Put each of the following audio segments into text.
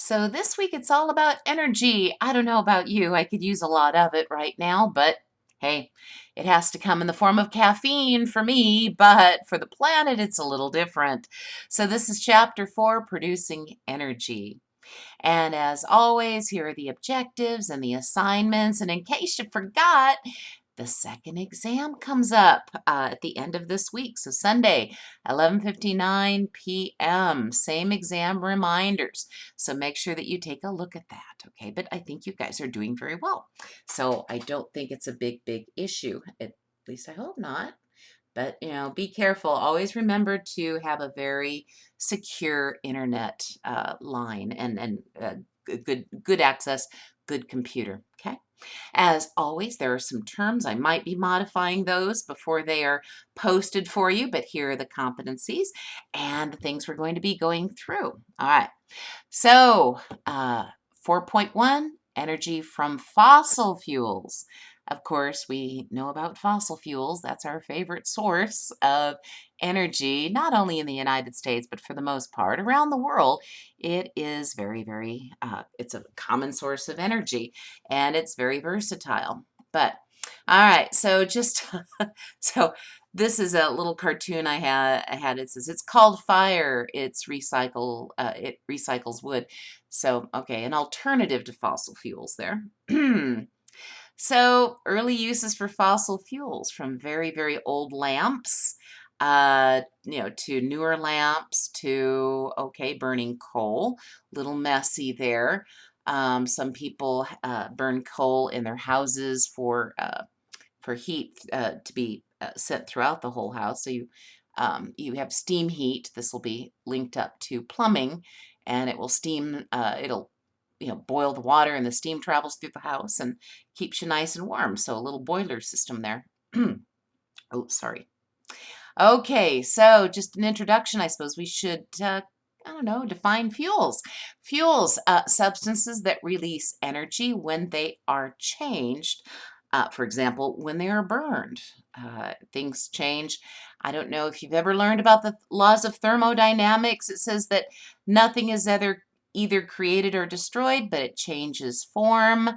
So this week it's all about energy. I don't know about you. I could use a lot of it right now, but hey, it has to come in the form of caffeine for me, but for the planet it's a little different. So this is chapter 4, producing energy. And as always, here are the objectives and the assignments. And in case you forgot, the second exam comes up at the end of this week. So Sunday, 11:59 p.m. Same exam reminders. So make sure that you take a look at that, okay? But I think you guys are doing very well. So I don't think it's a big issue. At least I hope not. But, be careful. Always remember to have a very secure internet line and good access, good computer. Okay. As always, there are some terms. I might be modifying those before they are posted for you, but here are the competencies and the things we're going to be going through. All right. So, 4.1, energy from fossil fuels. Of course, we know about fossil fuels. That's our favorite source of energy, not only in the United States, but for the most part around the world. It is it's a common source of energy, and it's very versatile. But, all right, so just, so this is a little cartoon I had. It says it's called fire. It recycles wood. So, okay, an alternative to fossil fuels there. So, early uses for fossil fuels, from very old lamps, to newer lamps, to, okay, burning coal. Little messy there. Some people burn coal in their houses for heat to be sent throughout the whole house. So you have steam heat. This will be linked up to plumbing, and it will steam. It'll boil the water, and the steam travels through the house and keeps you nice and warm. So a little boiler system there. Oh, sorry. Okay, so just an introduction. I suppose we should. I don't know, define fuels. Fuels, substances that release energy when they are changed. For example, when they are burned, things change. I don't know if you've ever learned about the laws of thermodynamics. It says that nothing is either created or destroyed, but it changes form.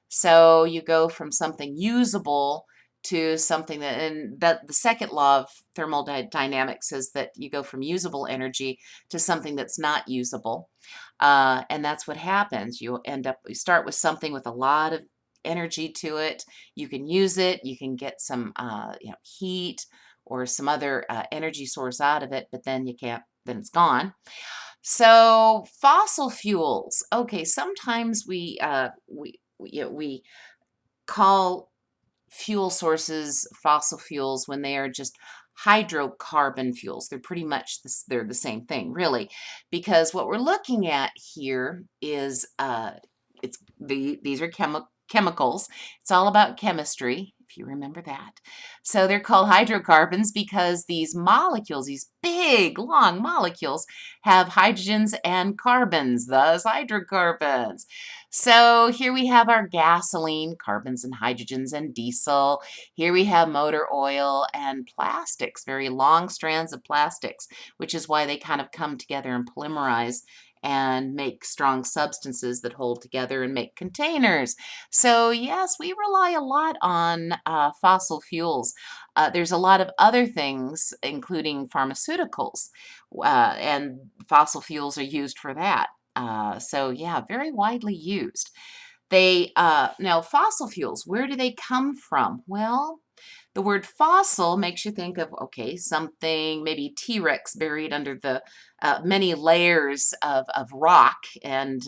So you go from something usable to something that the second law of thermodynamics says that you go from usable energy to something that's not usable. And that's what happens. You start with something with a lot of energy to it. You can use it. You can get some, heat or some other energy source out of it, but then you can't. Then it's gone. So fossil fuels. Okay, sometimes we call fuel sources fossil fuels when they are just hydrocarbon fuels. They're pretty much they're the same thing, really, because what we're looking at here is these are chemicals. It's all about chemistry, if you remember that. So they're called hydrocarbons because these molecules, these big, long molecules, have hydrogens and carbons, thus hydrocarbons. So here we have our gasoline, carbons and hydrogens, and diesel. Here we have motor oil and plastics, very long strands of plastics, which is why they kind of come together and polymerize and make strong substances that hold together and make containers. So yes, we rely a lot on fossil fuels. There's a lot of other things, including pharmaceuticals, and fossil fuels are used for that. So yeah, very widely used. Now fossil fuels, where do they come from? Well, the word fossil makes you think of, okay, something, maybe T-Rex buried under the many layers of rock. And,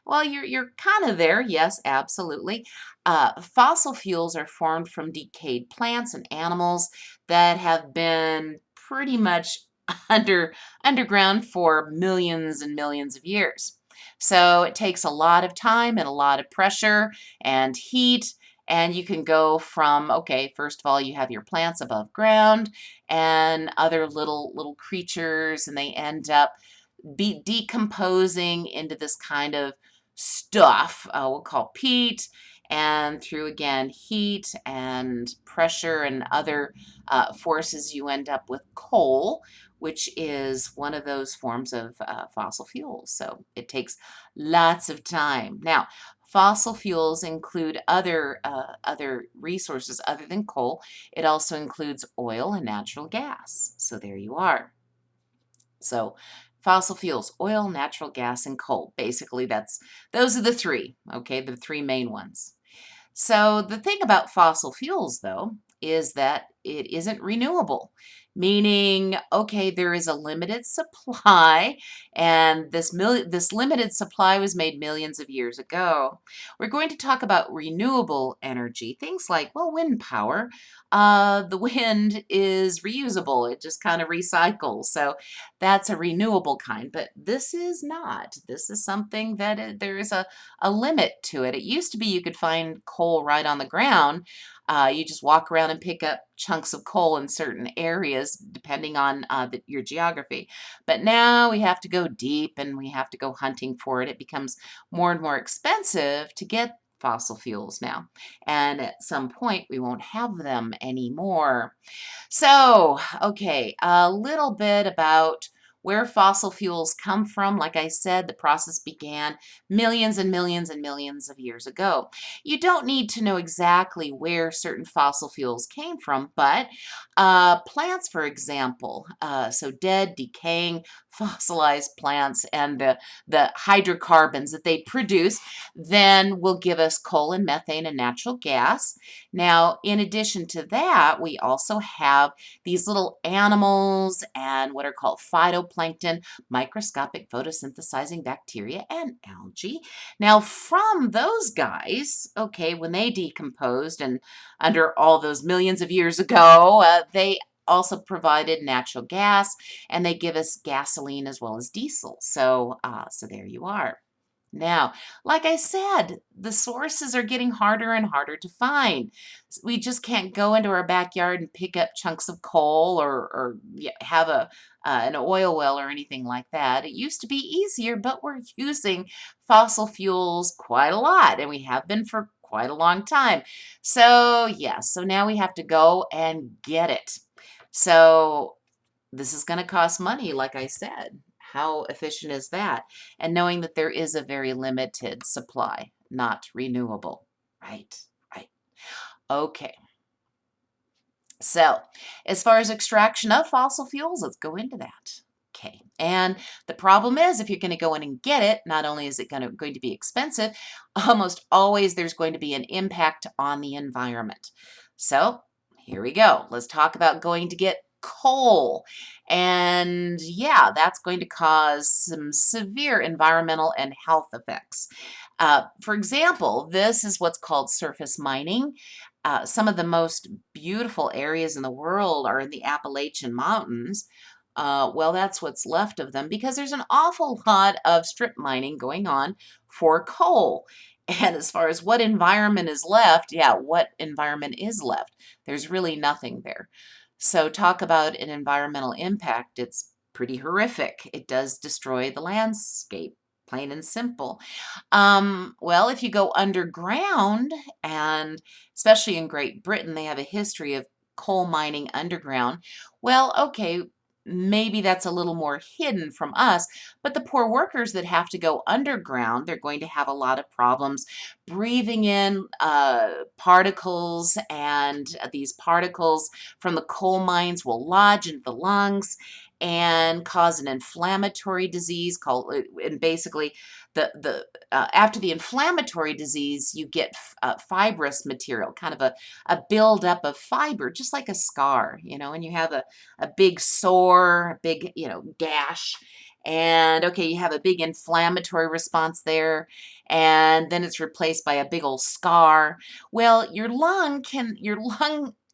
well, you're kind of there. Yes, absolutely. Fossil fuels are formed from decayed plants and animals that have been pretty much underground for millions and millions of years. So it takes a lot of time and a lot of pressure and heat. And you can go from, okay, first of all, you have your plants above ground and other little creatures, and they end up decomposing into this kind of stuff we'll call peat, and through, again, heat and pressure and other forces, you end up with coal, which is one of those forms of fossil fuels. So it takes lots of time. Now, fossil fuels include other resources other than coal. It also includes oil and natural gas. So there you are. So fossil fuels, oil, natural gas, and coal. Basically, those are the three, okay, the three main ones. So the thing about fossil fuels, though, is that it isn't renewable, meaning, okay, there is a limited supply, and this limited supply was made millions of years ago. We're going to talk about renewable energy, things like, well, wind power. The wind is reusable; it just kind of recycles, so that's a renewable kind. But this is not. This is something that there is a limit to it. It used to be you could find coal right on the ground. You just walk around and pick up chunks of coal in certain areas, depending on your geography. But now we have to go deep and we have to go hunting for it. It becomes more and more expensive to get fossil fuels now. And at some point, we won't have them anymore. So, okay, a little bit about where fossil fuels come from. Like I said, the process began millions and millions and millions of years ago. You don't need to know exactly where certain fossil fuels came from, but plants, for example, so dead, decaying, fossilized plants and the hydrocarbons that they produce then will give us coal and methane and natural gas. Now, in addition to that, we also have these little animals and what are called phytoplankton, microscopic photosynthesizing bacteria, and algae. Now, from those guys, okay, when they decomposed and under all those millions of years ago, they also provided natural gas, and they give us gasoline as well as diesel. So there you are. Now, like I said, the sources are getting harder and harder to find. We just can't go into our backyard and pick up chunks of coal or have an oil well or anything like that. It used to be easier, but we're using fossil fuels quite a lot, and we have been for quite a long time. So, yes, so now we have to go and get it. So, this is going to cost money, like I said. How efficient is that? And knowing that there is a very limited supply, not renewable. Right, right. Okay. So, as far as extraction of fossil fuels, let's go into that. Okay. And the problem is, if you're going to go in and get it, not only is it going to be expensive, almost always there's going to be an impact on the environment. So, here we go. Let's talk about going to get coal. And yeah, that's going to cause some severe environmental and health effects. For example, this is what's called surface mining. Some of the most beautiful areas in the world are in the Appalachian Mountains. Well, that's what's left of them because there's an awful lot of strip mining going on for coal. And as far as what environment is left, yeah, what environment is left? There's really nothing there. So talk about an environmental impact. It's pretty horrific. It does destroy the landscape, plain and simple. Well, if you go underground, and especially in Great Britain, they have a history of coal mining underground. Well, okay, maybe that's a little more hidden from us, but the poor workers that have to go underground, they're going to have a lot of problems breathing in particles, and these particles from the coal mines will lodge into the lungs and cause an inflammatory disease called, and basically after the inflammatory disease, you get fibrous material, kind of a buildup of fiber, just like a scar, and you have a big sore, a big, gash. And okay, you have a big inflammatory response there, and then it's replaced by a big old scar. Well, your lung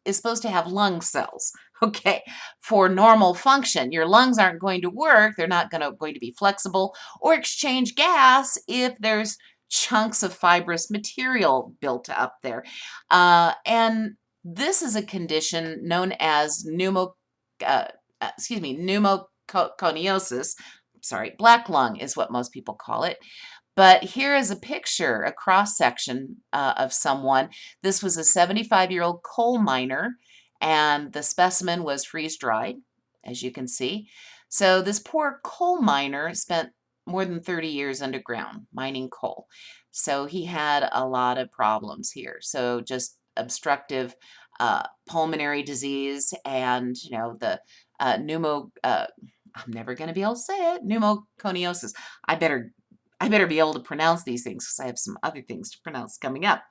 is supposed to have lung cells, okay, for normal function. Your lungs aren't going to work. They're not going to be flexible or exchange gas if there's chunks of fibrous material built up there. And this is a condition known as pneumoconiosis. Sorry, black lung is what most people call it. But here is a picture, a cross section of someone. This was a 75-year-old coal miner, and the specimen was freeze dried. as you can see. So this poor coal miner spent more than 30 years underground mining coal. So he had a lot of problems here. So just obstructive pulmonary disease and, the I'm never going to be able to say it, pneumoconiosis. I better I better be able to pronounce these things because I have some other things to pronounce coming up.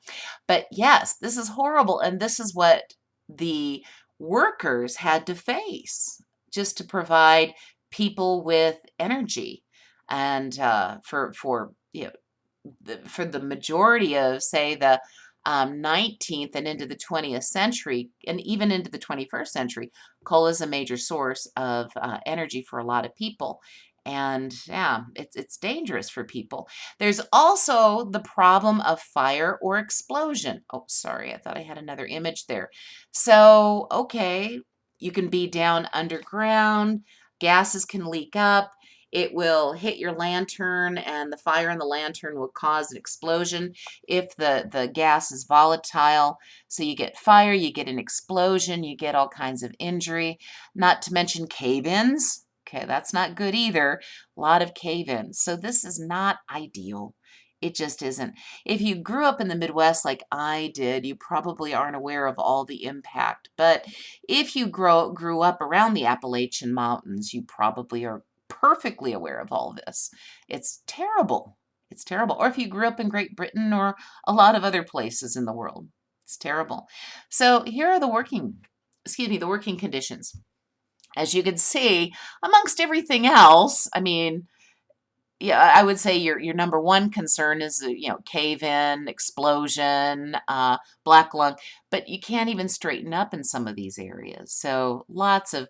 But yes, this is horrible. And this is what the workers had to face just to provide people with energy. And for the majority of, say, the 19th and into the 20th century, and even into the 21st century, coal is a major source of energy for a lot of people. And yeah, it's dangerous for people. There's also the problem of fire or explosion. Oh, sorry, I thought I had another image there. So, okay, you can be down underground, gases can leak up, it will hit your lantern, and the fire in the lantern will cause an explosion if the gas is volatile. So you get fire, you get an explosion, you get all kinds of injury, not to mention cave-ins. Okay, that's not good either. A lot of cave-ins. So this is not ideal. It just isn't. If you grew up in the Midwest like I did, you probably aren't aware of all the impact. But if you grew up around the Appalachian Mountains, you probably are perfectly aware of all this. It's terrible. It's terrible. Or if you grew up in Great Britain or a lot of other places in the world, it's terrible. So here are the working conditions. As you can see, amongst everything else, I mean, yeah, I would say your number one concern is, cave-in, explosion, black lung, but you can't even straighten up in some of these areas. So lots of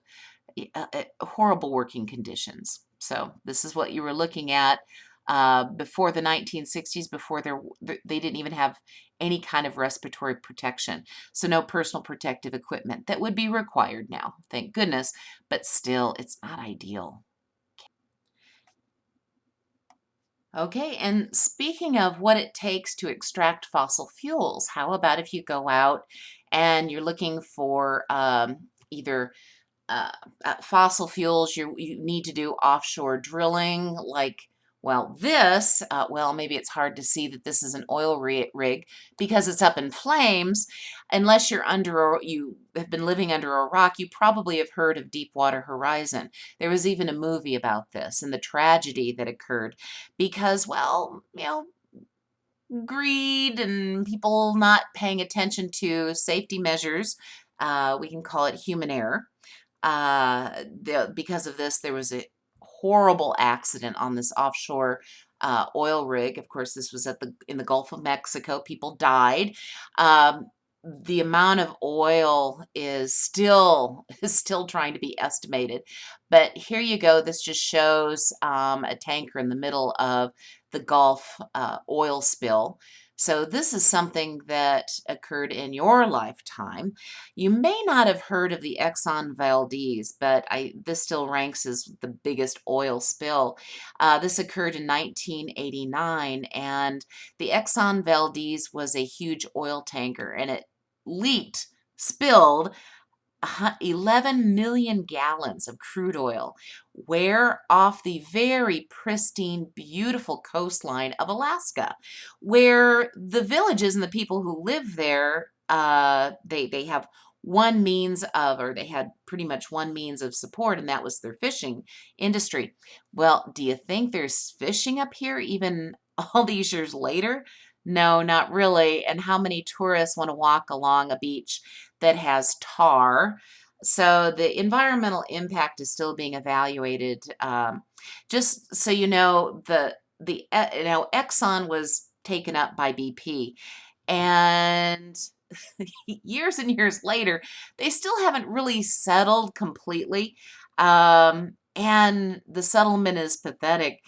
horrible working conditions. So this is what you were looking at before the 1960s, before they didn't even have any kind of respiratory protection. So no personal protective equipment that would be required now, thank goodness, but still it's not ideal. Okay, and speaking of what it takes to extract fossil fuels, how about if you go out and you're looking for either uh, fossil fuels, you need to do offshore drilling, like, well, maybe it's hard to see that this is an oil rig because it's up in flames. Unless you have been living under a rock, you probably have heard of Deepwater Horizon. There was even a movie about this and the tragedy that occurred because, well, greed and people not paying attention to safety measures. We can call it human error. Because of this, there was a horrible accident on this offshore oil rig. Of course, this was in the Gulf of Mexico. People died. The amount of oil is still trying to be estimated. But here you go. This just shows a tanker in the middle of the Gulf oil spill. So this is something that occurred in your lifetime. You may not have heard of the Exxon Valdez, but this still ranks as the biggest oil spill. This occurred in 1989, and the Exxon Valdez was a huge oil tanker, and it spilled 11 million gallons of crude oil, where off the very pristine, beautiful coastline of Alaska, where the villages and the people who live there, they have one means of, or they had pretty much one means of support, and that was their fishing industry. Well, do you think there's fishing up here even all these years later? No, not really. And how many tourists want to walk along a beach that has tar? So the environmental impact is still being evaluated. Just so you know, Exxon was taken up by BP, and years and years later, they still haven't really settled completely. And the settlement is pathetic.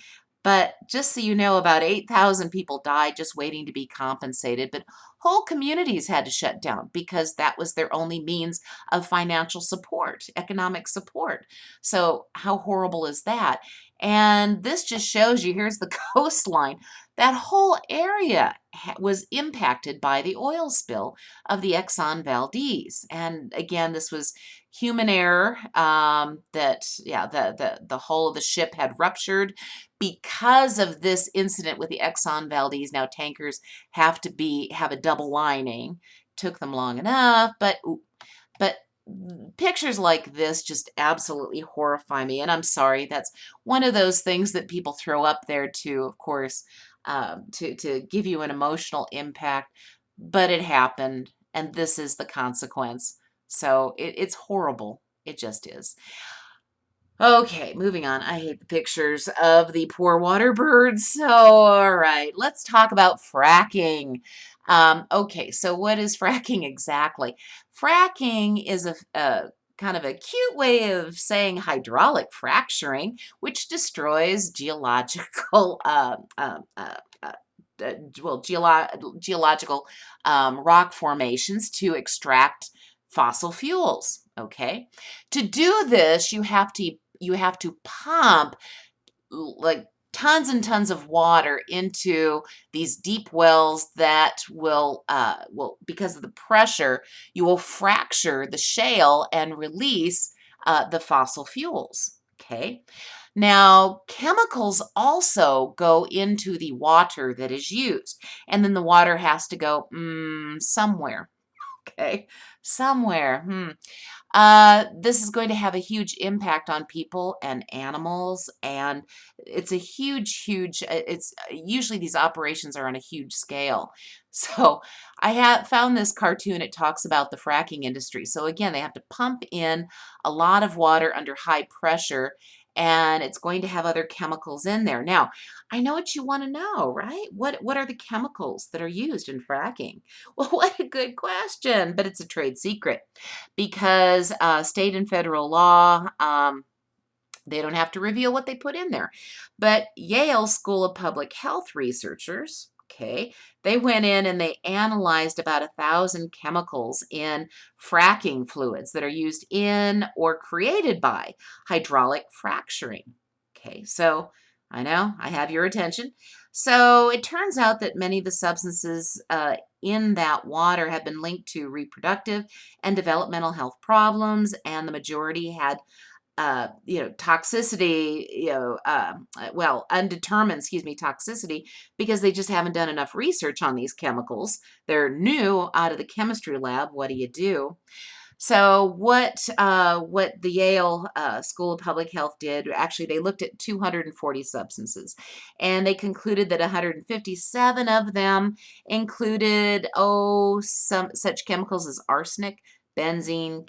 But just so you know, about 8,000 people died just waiting to be compensated. But whole communities had to shut down because that was their only means of financial support, economic support. So how horrible is that? And this just shows you, here's the coastline. That whole area was impacted by the oil spill of the Exxon Valdez. And again, this was human error, that, yeah, the hull of the ship had ruptured because of this incident with the Exxon Valdez. Now tankers have a double lining. Took them long enough, but pictures like this just absolutely horrify me. And I'm sorry, that's one of those things that people throw up there to, of course, to give you an emotional impact. But it happened, and this is the consequence. So it's horrible. It just is. Okay, moving on. I hate the pictures of the poor water birds. So, all right, let's talk about fracking. Okay, so what is fracking exactly? Fracking is a kind of a cute way of saying hydraulic fracturing, which destroys geological, well, geological rock formations to extract fossil fuels. Okay, to do this, you have to pump like tons and tons of water into these deep wells that will, because of the pressure, you will fracture the shale and release the fossil fuels. Okay. Now, chemicals also go into the water that is used, and then the water has to go somewhere. Okay, somewhere. This is going to have a huge impact on people and animals, and it's a huge, it's usually these operations are on a huge scale. So I have found this cartoon. It talks about the fracking industry. So again, they have to pump in a lot of water under high pressure, and it's going to have other chemicals in there. Now, I know what you want to know, right? What are the chemicals that are used in fracking? Well, what a good question, but it's a trade secret because state and federal law, they don't have to reveal what they put in there. But Yale School of Public Health researchers, okay, they went in and they analyzed about 1,000 chemicals in fracking fluids that are used in or created by hydraulic fracturing. Okay, so I know I have your attention. So it turns out that many of the substances in that water have been linked to reproductive and developmental health problems, and the majority had toxicity, undetermined, toxicity, because they just haven't done enough research on these chemicals. They're new out of the chemistry lab. What do you do? So what the Yale School of Public Health did, actually they looked at 240 substances, and they concluded that 157 of them included some such chemicals as arsenic, benzene,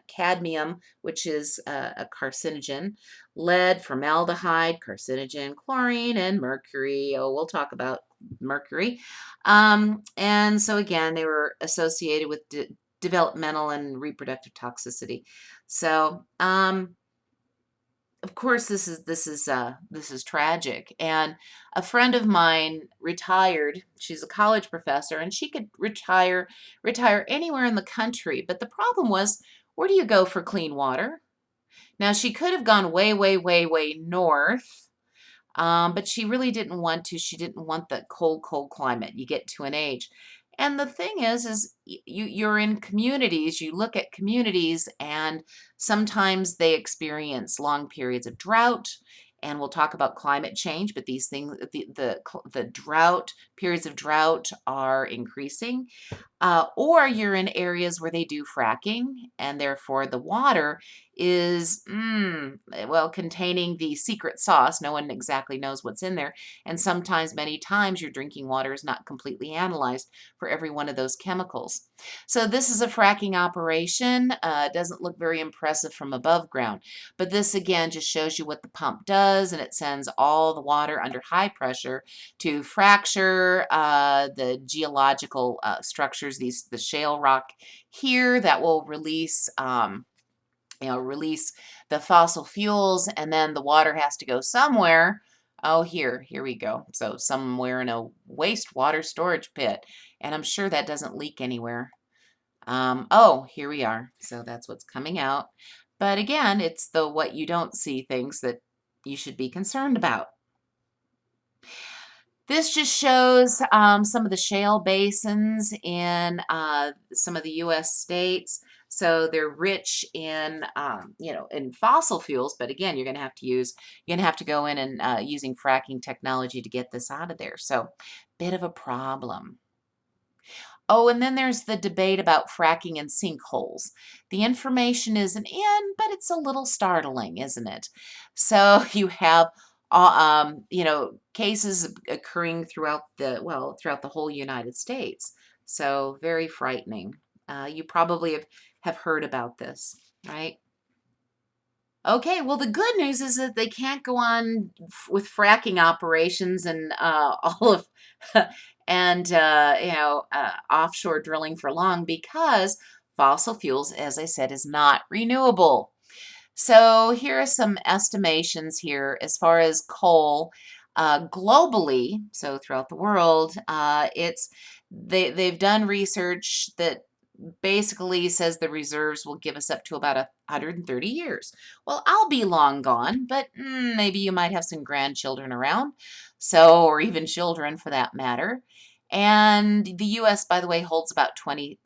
cadmium, which is a carcinogen, lead, formaldehyde, carcinogen, chlorine, and mercury. Oh, we'll talk about mercury. And so again, they were associated with developmental and reproductive toxicity. So, of course, this is tragic. And a friend of mine retired. She's a college professor, and she could retire anywhere in the country. But the problem was, where do you go for clean water? Now, she could have gone way, way, way, way north, but she really didn't want to. She didn't want the cold, cold climate. You get to an age. And the thing is you're in communities, you look at communities, and sometimes they experience long periods of drought. And we'll talk about climate change, but these things, the drought, periods of drought are increasing. Or you're in areas where they do fracking, and therefore the water is, containing the secret sauce. No one exactly knows what's in there. And sometimes, many times, your drinking water is not completely analyzed for every one of those chemicals. So this is a fracking operation. It doesn't look very impressive from above ground, but this again just shows you what the pump does, and it sends all the water under high pressure to fracture the geological structures, the shale rock here that will release release the fossil fuels, and then the water has to go somewhere. Oh, here we go. So somewhere in a wastewater storage pit, and I'm sure that doesn't leak anywhere. Oh, here we are. So that's what's coming out. But again, it's the what you don't see things that you should be concerned about. This just shows some of the shale basins in some of the U.S. states. So they're rich in, in fossil fuels. But again, you're going to have to go in and using fracking technology to get this out of there. So, bit of a problem. Oh, and then there's the debate about fracking and sinkholes. The information isn't in, but it's a little startling, isn't it? So you have, cases occurring throughout the whole United States. So very frightening. You probably have heard about this, right? Okay, well, the good news is that they can't go on with fracking operations and all of and offshore drilling for long because fossil fuels, as I said, is not renewable. So here are some estimations here as far as coal globally. So throughout the world, they've done research that basically says the reserves will give us up to about 130 years. Well, I'll be long gone, but maybe you might have some grandchildren around, or even children for that matter. And the U.S., by the way, holds about 27%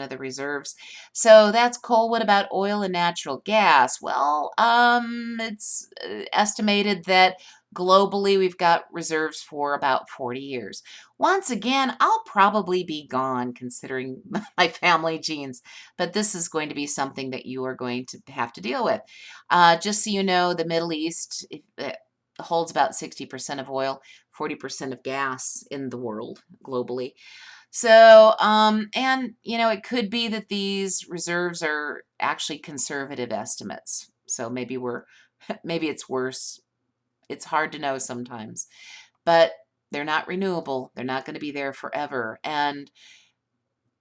of the reserves. So that's coal. What about oil and natural gas? Well, it's estimated that globally we've got reserves for about 40 years. Once again, I'll probably be gone considering my family genes, but this is going to be something that you are going to have to deal with. Just so you know, the Middle East holds about 60% of oil, 40% of gas in the world globally. So, it could be that these reserves are actually conservative estimates. So maybe it's worse. It's hard to know sometimes, but they're not renewable. They're not going to be there forever. And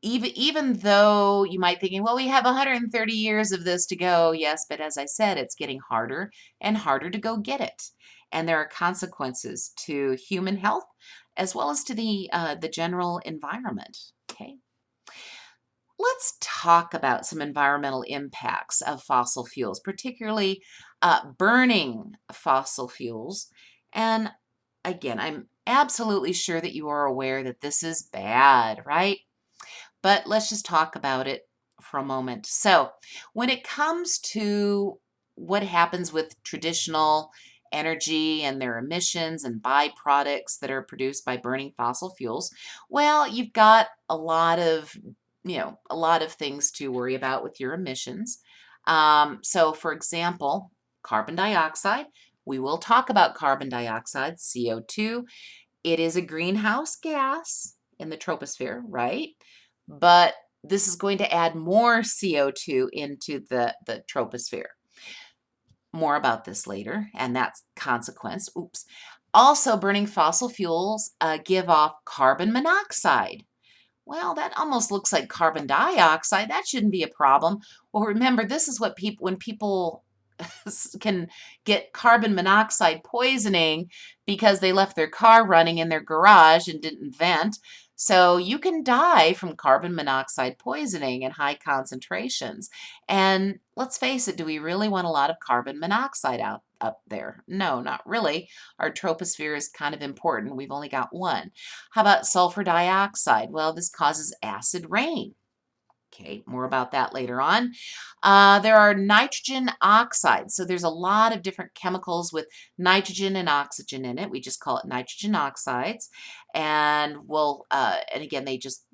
even though you might thinking, well, we have 130 years of this to go. Yes, but as I said, it's getting harder and harder to go get it. And there are consequences to human health as well as to the general environment. Okay. Let's talk about some environmental impacts of fossil fuels, particularly burning fossil fuels. And again, I'm absolutely sure that you are aware that this is bad, right? But let's just talk about it for a moment. So, when it comes to what happens with traditional energy and their emissions and byproducts that are produced by burning fossil fuels, well, you've got a lot of things to worry about with your emissions. So, for example, carbon dioxide. We will talk about carbon dioxide, CO2. It is a greenhouse gas in the troposphere, right? But this is going to add more CO2 into the troposphere. More about this later, and that's consequence. Oops. Also, burning fossil fuels give off carbon monoxide. Well, that almost looks like carbon dioxide. That shouldn't be a problem. Well, remember, this is what when people can get carbon monoxide poisoning because they left their car running in their garage and didn't vent. So you can die from carbon monoxide poisoning in high concentrations. And let's face it, do we really want a lot of carbon monoxide up there? No, not really. Our troposphere is kind of important. We've only got one. How about sulfur dioxide? Well, this causes acid rain. Okay, more about that later on. There are nitrogen oxides. So there's a lot of different chemicals with nitrogen and oxygen in it. We just call it nitrogen oxides. And and again, they just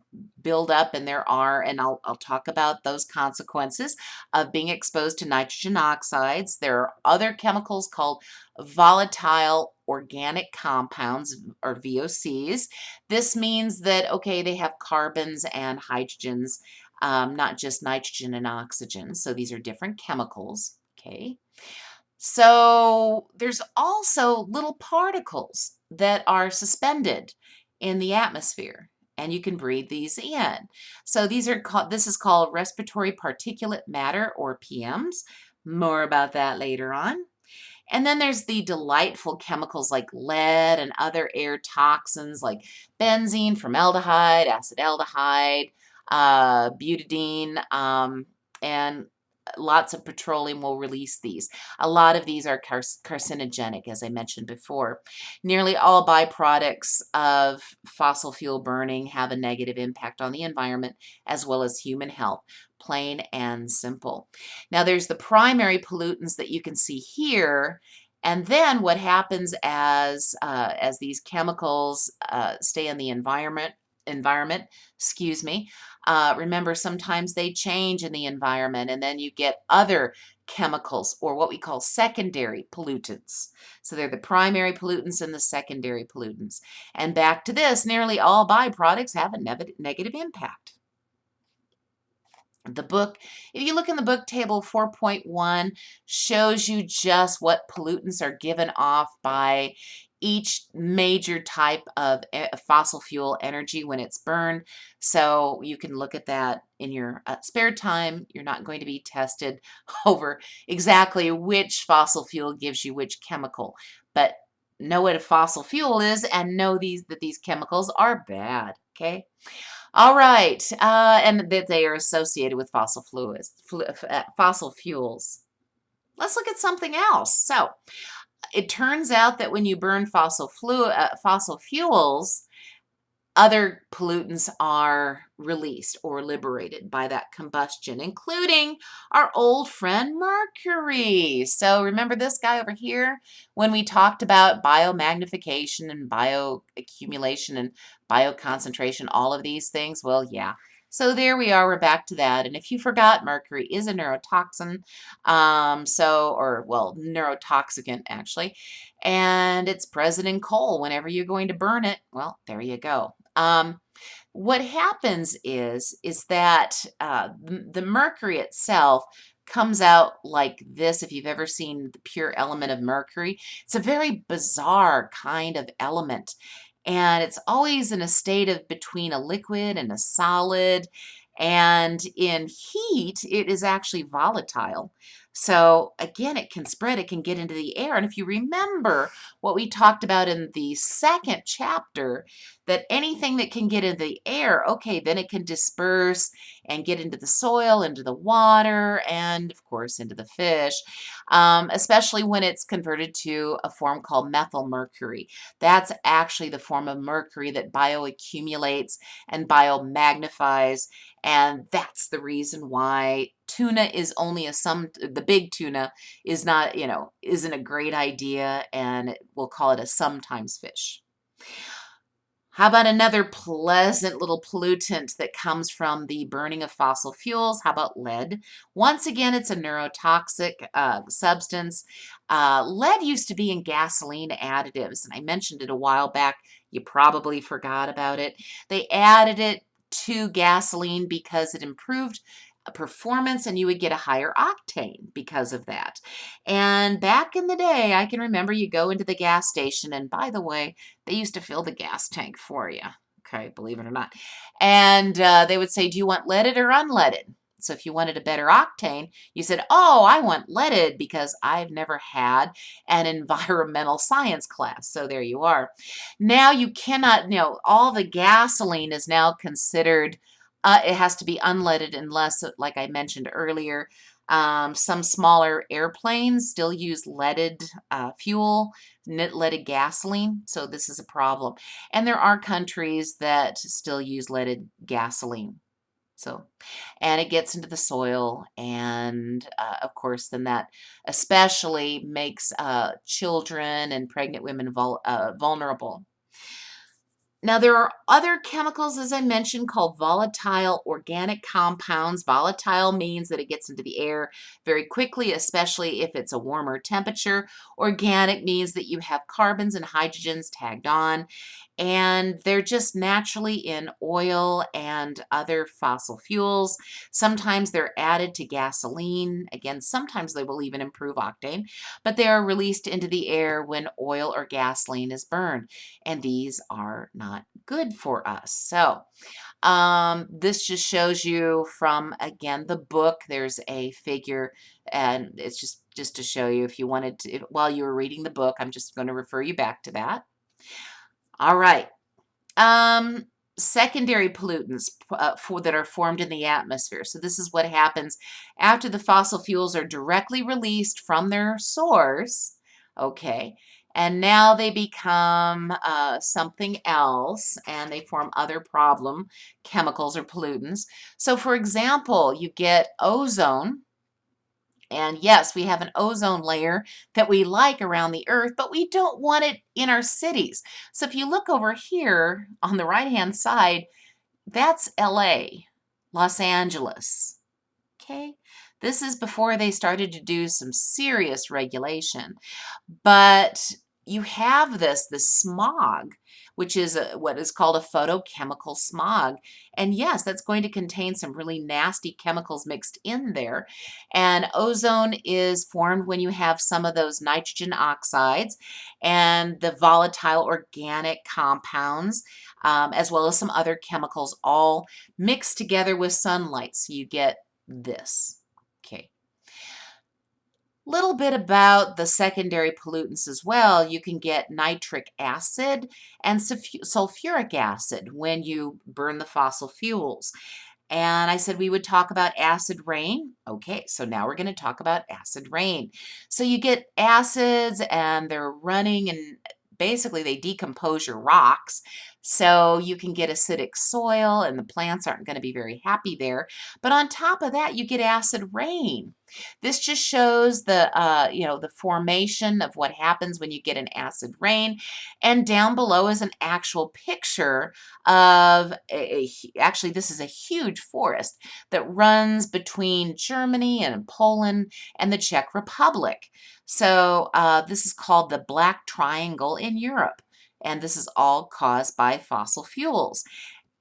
build up, and I'll talk about those consequences of being exposed to nitrogen oxides. There are other chemicals called volatile organic compounds, or VOCs. This means that, okay, they have carbons and hydrogens, not just nitrogen and oxygen. So these are different chemicals, okay? So there's also little particles that are suspended in the atmosphere, and you can breathe these in. So this is called respiratory particulate matter, or PMs. More about that later on. And then there's the delightful chemicals like lead and other air toxins like benzene, formaldehyde, acetaldehyde, butadiene, and lots of petroleum will release these. A lot of these are carcinogenic, as I mentioned before. Nearly all byproducts of fossil fuel burning have a negative impact on the environment as well as human health, plain and simple. Now, there's the primary pollutants that you can see here. And then what happens as these chemicals stay in the environment, excuse me, remember, sometimes they change in the environment, and then you get other chemicals, or what we call secondary pollutants. So they're the primary pollutants and the secondary pollutants. And back to this, nearly all byproducts have a negative impact. The book, if you look in the book, table 4.1 shows you just what pollutants are given off by each major type of fossil fuel energy when it's burned. So you can look at that in your spare time. You're not going to be tested over exactly which fossil fuel gives you which chemical, but know what a fossil fuel is and know that these chemicals are bad, okay? All right, and that they are associated with fossil fuels. Let's look at something else. So, it turns out that when you burn fossil fuels, other pollutants are released or liberated by that combustion, including our old friend mercury. So remember this guy over here when we talked about biomagnification and bioaccumulation and bioconcentration, all of these things? Well, yeah. So there we are, we're back to that. And if you forgot, mercury is a neurotoxin, neurotoxicant actually, and it's present in coal. Whenever you're going to burn it, well, there you go. What happens is that the mercury itself comes out like this. If you've ever seen the pure element of mercury, it's a very bizarre kind of element. And it's always in a state of between a liquid and a solid. And in heat, it is actually volatile. So again, it can spread, it can get into the air. And if you remember what we talked about in the second chapter, that anything that can get in the air, okay, then it can disperse and get into the soil, into the water, and of course into the fish, especially when it's converted to a form called methyl mercury. That's actually the form of mercury that bioaccumulates and biomagnifies, and that's the reason why tuna is only the big tuna is not, isn't a great idea, and we'll call it a sometimes fish. How about another pleasant little pollutant that comes from the burning of fossil fuels? How about lead? Once again, it's a neurotoxic substance. Lead used to be in gasoline additives, and I mentioned it a while back. You probably forgot about it. They added it to gasoline because it improved performance, and you would get a higher octane because of that. And back in the day, I can remember you go into the gas station, and by the way, they used to fill the gas tank for you. Okay, believe it or not. And they would say, do you want leaded or unleaded? So if you wanted a better octane, you said, oh, I want leaded because I've never had an environmental science class. So there you are. Now you cannot, all the gasoline is now considered, it has to be unleaded unless, like I mentioned earlier, some smaller airplanes still use leaded fuel, leaded gasoline, so this is a problem. And there are countries that still use leaded gasoline. So, and it gets into the soil, and of course, then that especially makes children and pregnant women vulnerable. Now, there are other chemicals, as I mentioned, called volatile organic compounds. Volatile means that it gets into the air very quickly, especially if it's a warmer temperature. Organic means that you have carbons and hydrogens tagged on, and they're just naturally in oil and other fossil fuels. Sometimes they're added to gasoline. Again, sometimes they will even improve octane, but they are released into the air when oil or gasoline is burned, and these are not good for us. So this just shows you from, again, the book. There's a figure, and it's just to show you if you wanted to, while you were reading the book, I'm just going to refer you back to that. All right. secondary pollutants that are formed in the atmosphere. So this is what happens after the fossil fuels are directly released from their source, okay, and now they become something else, and they form other problem chemicals or pollutants. So for example, you get ozone. And yes, we have an ozone layer that we like around the earth, but we don't want it in our cities. So if you look over here on the right-hand side, that's LA, Los Angeles. Okay. This is before they started to do some serious regulation. But you have this smog, which is what is called a photochemical smog. And yes, that's going to contain some really nasty chemicals mixed in there. And ozone is formed when you have some of those nitrogen oxides and the volatile organic compounds, as well as some other chemicals all mixed together with sunlight. So you get this. Okay. Little bit about the secondary pollutants as well. You can get nitric acid and sulfuric acid when you burn the fossil fuels. And I said we would talk about acid rain. Okay, so now we're going to talk about acid rain. So you get acids and they're running, and basically they decompose your rocks. So you can get acidic soil and the plants aren't going to be very happy there. But on top of that, you get acid rain. This just shows the formation of what happens when you get an acid rain. And down below is an actual picture of actually, this is a huge forest that runs between Germany and Poland and the Czech Republic. So this is called the Black Triangle in Europe. And this is all caused by fossil fuels.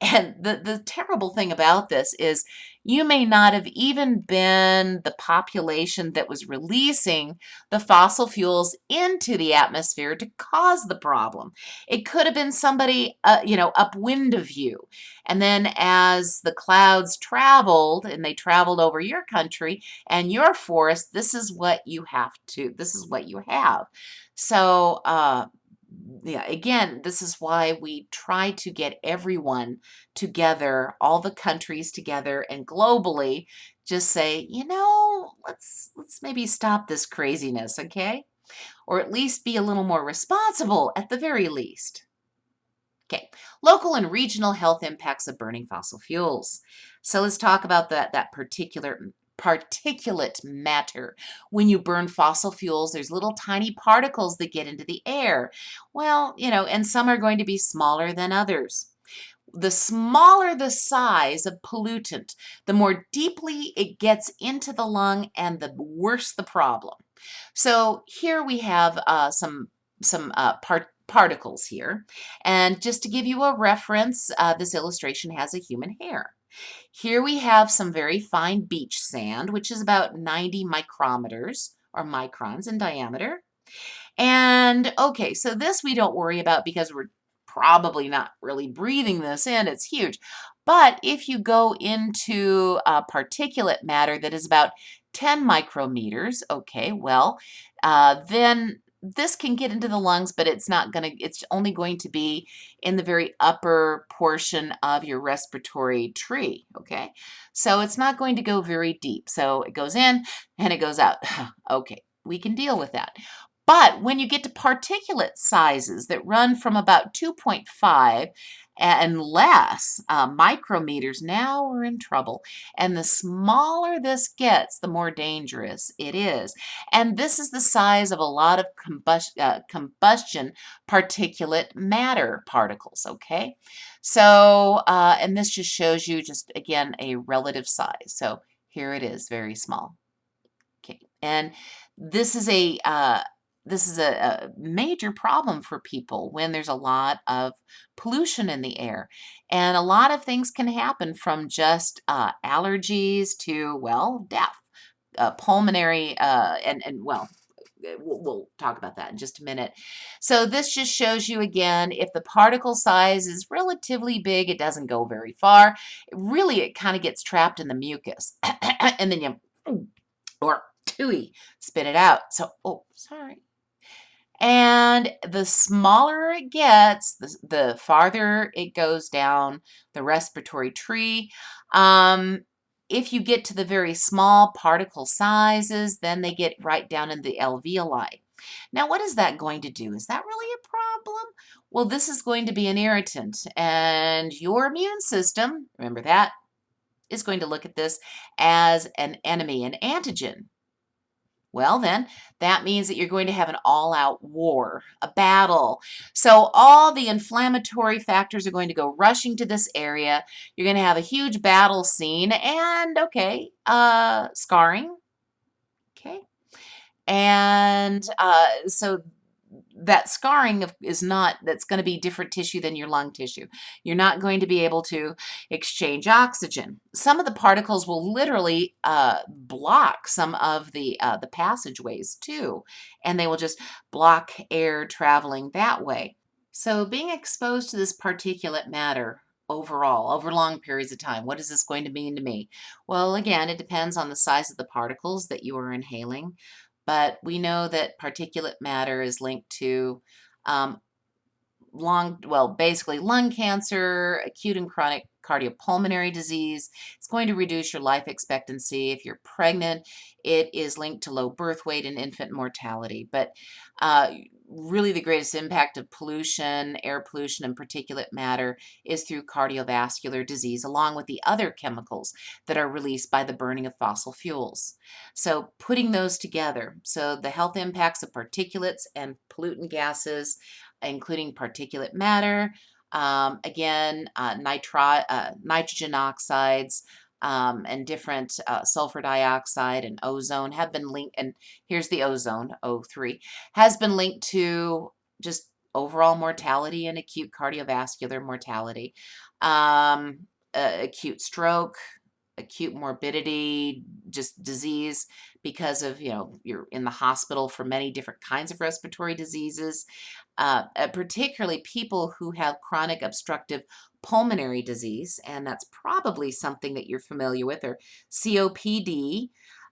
And the terrible thing about this is you may not have even been the population that was releasing the fossil fuels into the atmosphere to cause the problem. It could have been somebody, upwind of you. And then as the clouds traveled and they traveled over your country and your forest, this is what you have. So, yeah, again, this is why we try to get everyone together, all the countries together, and globally just say, let's maybe stop this craziness, okay? Or at least be a little more responsible at the very least. Okay, local and regional health impacts of burning fossil fuels. So let's talk about that particular particulate matter. When you burn fossil fuels, there's little tiny particles that get into the air. Well, and some are going to be smaller than others. The smaller the size of pollutant, the more deeply it gets into the lung and the worse the problem. So here we have some particles here. And just to give you a reference, this illustration has a human hair. Here we have some very fine beach sand, which is about 90 micrometers or microns in diameter. And okay, so this we don't worry about because we're probably not really breathing this in. It's huge. But if you go into particulate matter that is about 10 micrometers, okay, well, then this can get into the lungs, but it's only going to be in the very upper portion of your respiratory tree, okay? So it's not going to go very deep. So it goes in and it goes out. Okay, we can deal with that. But when you get to particulate sizes that run from about 2.5 and less micrometers, now we're in trouble. And the smaller this gets, the more dangerous it is. And this is the size of a lot of combustion particulate matter particles, okay? So, and this just shows you just, again, a relative size. So here it is, very small. Okay, and this is a major problem for people when there's a lot of pollution in the air. And a lot of things can happen from just allergies to, well, death, pulmonary, well, we'll talk about that in just a minute. So this just shows you again, if the particle size is relatively big, it doesn't go very far. Really, it kind of gets trapped in the mucus. And then you, or tooey, spit it out. So, oh, sorry. And the smaller it gets, the farther it goes down the respiratory tree. Um, if you get to the very small particle sizes, then they get right down in the alveoli. Now, what is that going to do? Is that really a problem? Well, this is going to be an irritant, and your immune system, remember that, is going to look at this as an enemy, an antigen. Well, then, that means that you're going to have an all-out war, a battle. So all the inflammatory factors are going to go rushing to this area. You're going to have a huge battle scene and, okay, scarring. Okay. And so that scarring is not, that's going to be different tissue than your lung tissue. You're not going to be able to exchange oxygen. Some of the particles will literally block some of the passageways too, and they will just block air traveling that way. So being exposed to this particulate matter overall, over long periods of time, what is this going to mean to me? Well, again, it depends on the size of the particles that you are inhaling, but we know that particulate matter is linked to um, basically lung cancer, acute and chronic cardiopulmonary disease. It's going to reduce your life expectancy. If you're pregnant, it is linked to low birth weight and infant mortality. But really the greatest impact of pollution, air pollution, and particulate matter is through cardiovascular disease, along with the other chemicals that are released by the burning of fossil fuels. So putting those together, so the health impacts of particulates and pollutant gases, including particulate matter, again, nitrogen oxides, and different sulfur dioxide and ozone have been linked, and here's the ozone, O3, has been linked to just overall mortality and acute cardiovascular mortality, acute stroke, acute morbidity, just disease because of, you're in the hospital for many different kinds of respiratory diseases, particularly people who have chronic obstructive pulmonary disease, and that's probably something that you're familiar with, or COPD.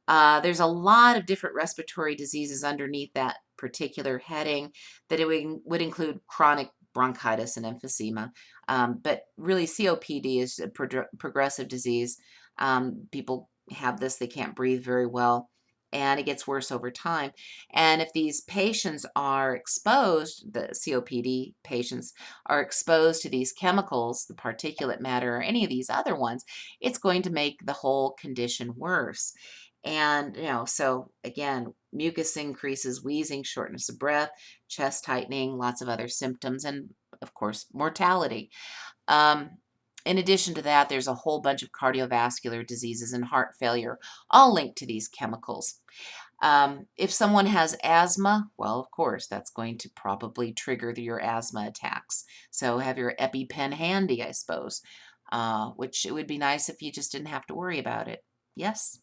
There's a lot of different respiratory diseases underneath that particular heading that it would include chronic bronchitis and emphysema. But really, COPD is a progressive disease. People have this, they can't breathe very well, and it gets worse over time. And if these patients are exposed, the COPD patients are exposed to these chemicals, the particulate matter, or any of these other ones, it's going to make the whole condition worse. And, so again, mucus increases, wheezing, shortness of breath, chest tightening, lots of other symptoms, and of course, mortality. Um, in addition to that, there's a whole bunch of cardiovascular diseases and heart failure, all linked to these chemicals. If someone has asthma, well, of course, that's going to probably trigger your asthma attacks. So have your EpiPen handy, I suppose, which it would be nice if you just didn't have to worry about it. Yes?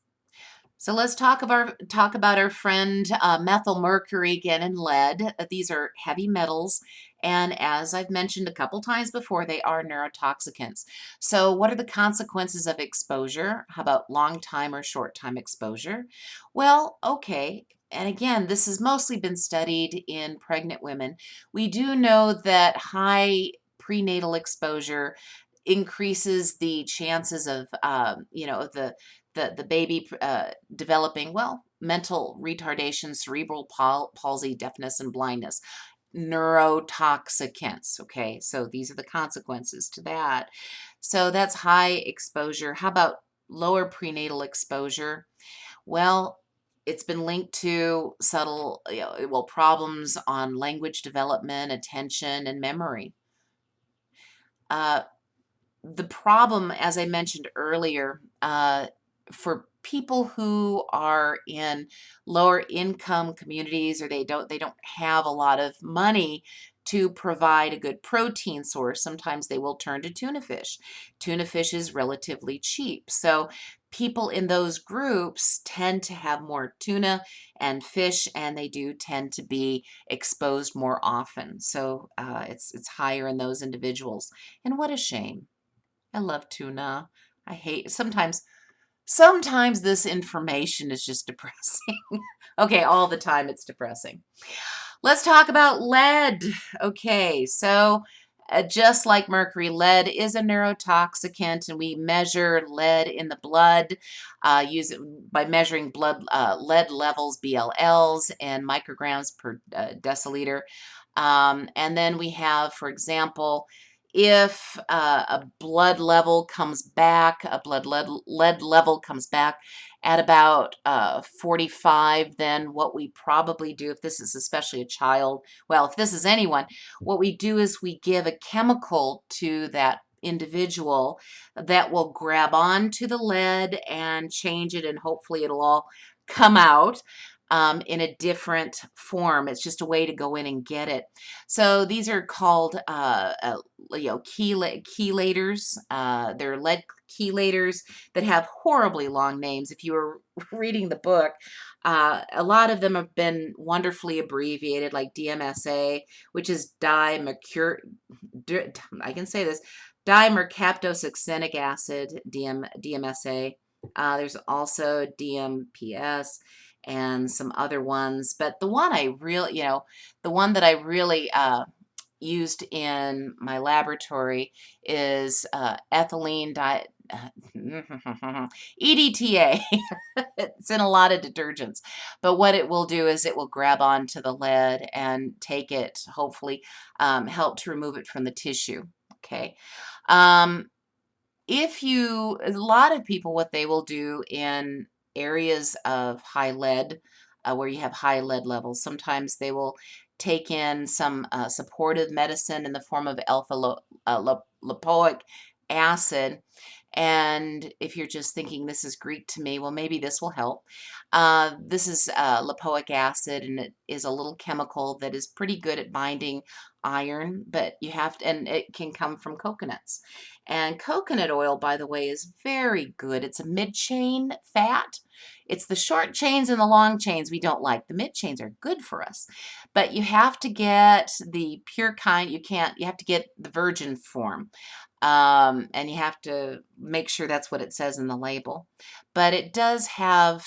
So let's talk about our friend methyl mercury again and lead. These are heavy metals, and as I've mentioned a couple times before, they are neurotoxicants. So what are the consequences of exposure? How about long time or short time exposure? Well, okay. And again, this has mostly been studied in pregnant women. We do know that high prenatal exposure increases the chances of, the baby developing, well, mental retardation, cerebral palsy, deafness, and blindness. Neurotoxicants, okay? So these are the consequences to that. So that's high exposure. How about lower prenatal exposure? Well, it's been linked to subtle, problems on language development, attention, and memory. The problem, as I mentioned earlier, for people who are in lower income communities, or they don't have a lot of money to provide a good protein source, sometimes they will turn to tuna fish. Tuna fish is relatively cheap. So people in those groups tend to have more tuna and fish, and they do tend to be exposed more often. So it's higher in those individuals. And what a shame. I love tuna. I hate sometimes this information is just depressing. Okay, all the time it's depressing. Let's talk about lead. Okay, so just like mercury, lead is a neurotoxicant, and we measure lead in the blood, use it by measuring blood lead levels, BLLs, and micrograms per deciliter. And then we have, for example, if a blood level comes back, a lead level comes back at about 45, then what we probably do, if this is especially a child, well, if this is anyone, what we do is we give a chemical to that individual that will grab onto the lead and change it, and hopefully it'll all come out in a different form. It's just a way to go in and get it. So these are called chelators. They're lead chelators that have horribly long names. If you were reading the book, a lot of them have been wonderfully abbreviated, like DMSA, which is I can say this, dimercaptosuccinic acid, DMSA. There's also DMPS and some other ones, but the one I really, the one that I really used in my laboratory is ethylene EDTA. It's in a lot of detergents, but what it will do is it will grab onto the lead and take it, hopefully help to remove it from the tissue. Okay. A lot of people, what they will do in areas of high lead, where you have high lead levels, sometimes they will take in some supportive medicine in the form of lipoic acid. And if you're just thinking this is Greek to me, well, maybe this will help. This is lipoic acid, and it is a little chemical that is pretty good at binding iron, but you have to, and it can come from coconuts. And coconut oil, by the way, is very good. It's a mid-chain fat. It's the short chains and the long chains we don't like. The mid-chains are good for us, but you have to get the pure kind. You have to get the virgin form. And you have to make sure that's what it says in the label. But it does have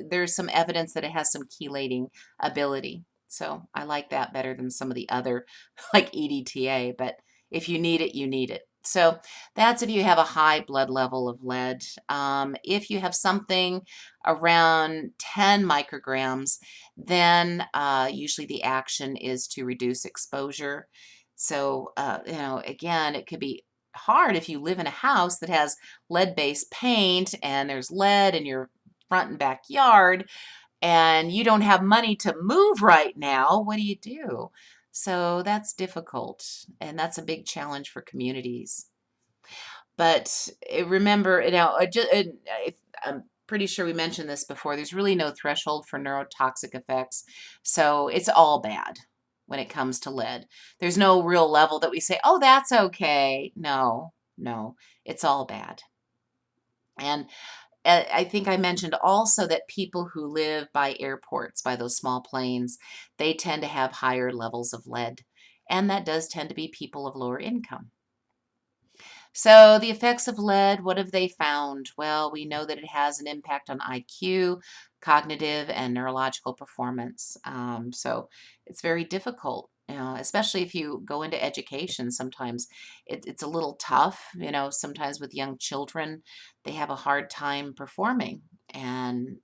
there's some evidence that it has some chelating ability. So I like that better than some of the other, like EDTA, but if you need it, you need it. So that's if you have a high blood level of lead. If you have something around 10 micrograms, then usually the action is to reduce exposure. So, again, it could be hard if you live in a house that has lead-based paint and there's lead in your front and backyard and you don't have money to move right now. What do you do? So that's difficult, and that's a big challenge for communities. But remember, I'm pretty sure we mentioned this before, there's really no threshold for neurotoxic effects. So it's all bad when it comes to lead. There's no real level that we say, oh, that's okay. No, no, it's all bad. And I think I mentioned also that people who live by airports, by those small planes, they tend to have higher levels of lead. And that does tend to be people of lower income. So the effects of lead, what have they found? Well, we know that it has an impact on IQ, cognitive, and neurological performance. So it's very difficult, especially if you go into education. Sometimes it's a little tough, sometimes with young children, they have a hard time performing, and,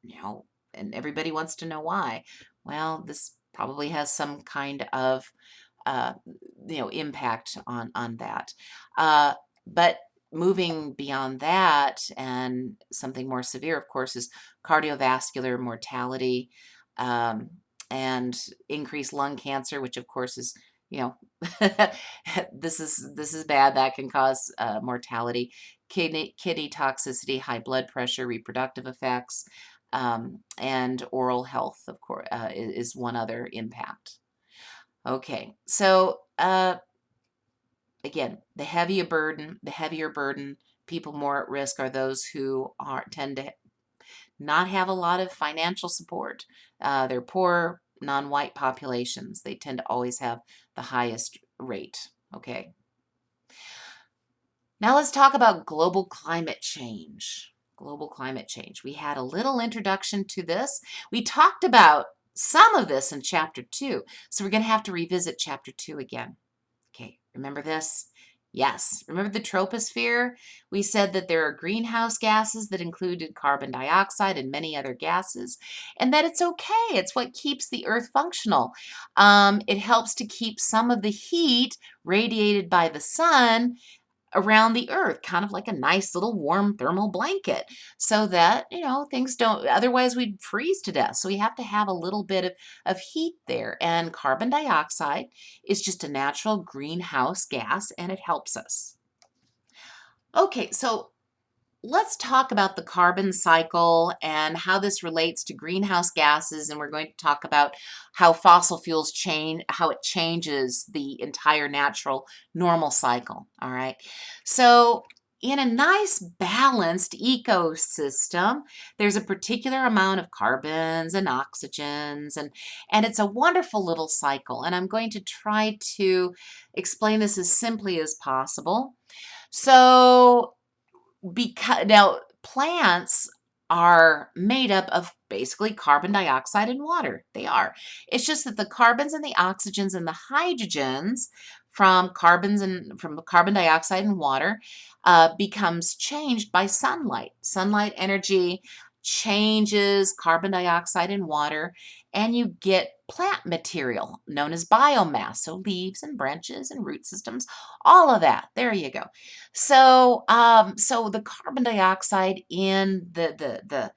and everybody wants to know why. Well, this probably has some kind of uh, impact on that. But moving beyond that, and something more severe, of course, is cardiovascular mortality, um, and increased lung cancer, which of course is, you know, this is bad. That can cause mortality, kidney toxicity, high blood pressure, reproductive effects, and oral health, of course, is one other impact. Okay, so again, the heavier burden, people more at risk are those who tend to not have a lot of financial support. They're poor, non-white populations. They tend to always have the highest rate. Okay. Now let's talk about global climate change. Global climate change. We had a little introduction to this. We talked about some of this in chapter 2. So we're going to have to revisit chapter 2 again. Okay, remember this? Yes, remember the troposphere? We said that there are greenhouse gases that included carbon dioxide and many other gases, and that it's okay. It's what keeps the Earth functional. It helps to keep some of the heat radiated by the sun around the earth, kind of like a nice little warm thermal blanket, so that, things don't, otherwise we'd freeze to death. So we have to have a little bit of heat there. And carbon dioxide is just a natural greenhouse gas, and it helps us. Okay, so let's talk about the carbon cycle and how this relates to greenhouse gases, and we're going to talk about how fossil fuels change, how it changes the entire natural normal cycle. All right. So in a nice balanced ecosystem, there's a particular amount of carbons and oxygens, and it's a wonderful little cycle. And I'm going to try to explain this as simply as possible. So because now plants are made up of basically carbon dioxide and water. They are. It's just that the carbons and the oxygens and the hydrogens from carbon dioxide and water becomes changed by sunlight. Sunlight energy changes carbon dioxide and water, and you get plant material known as biomass. So leaves and branches and root systems, all of that. There you go. So, so the carbon dioxide in the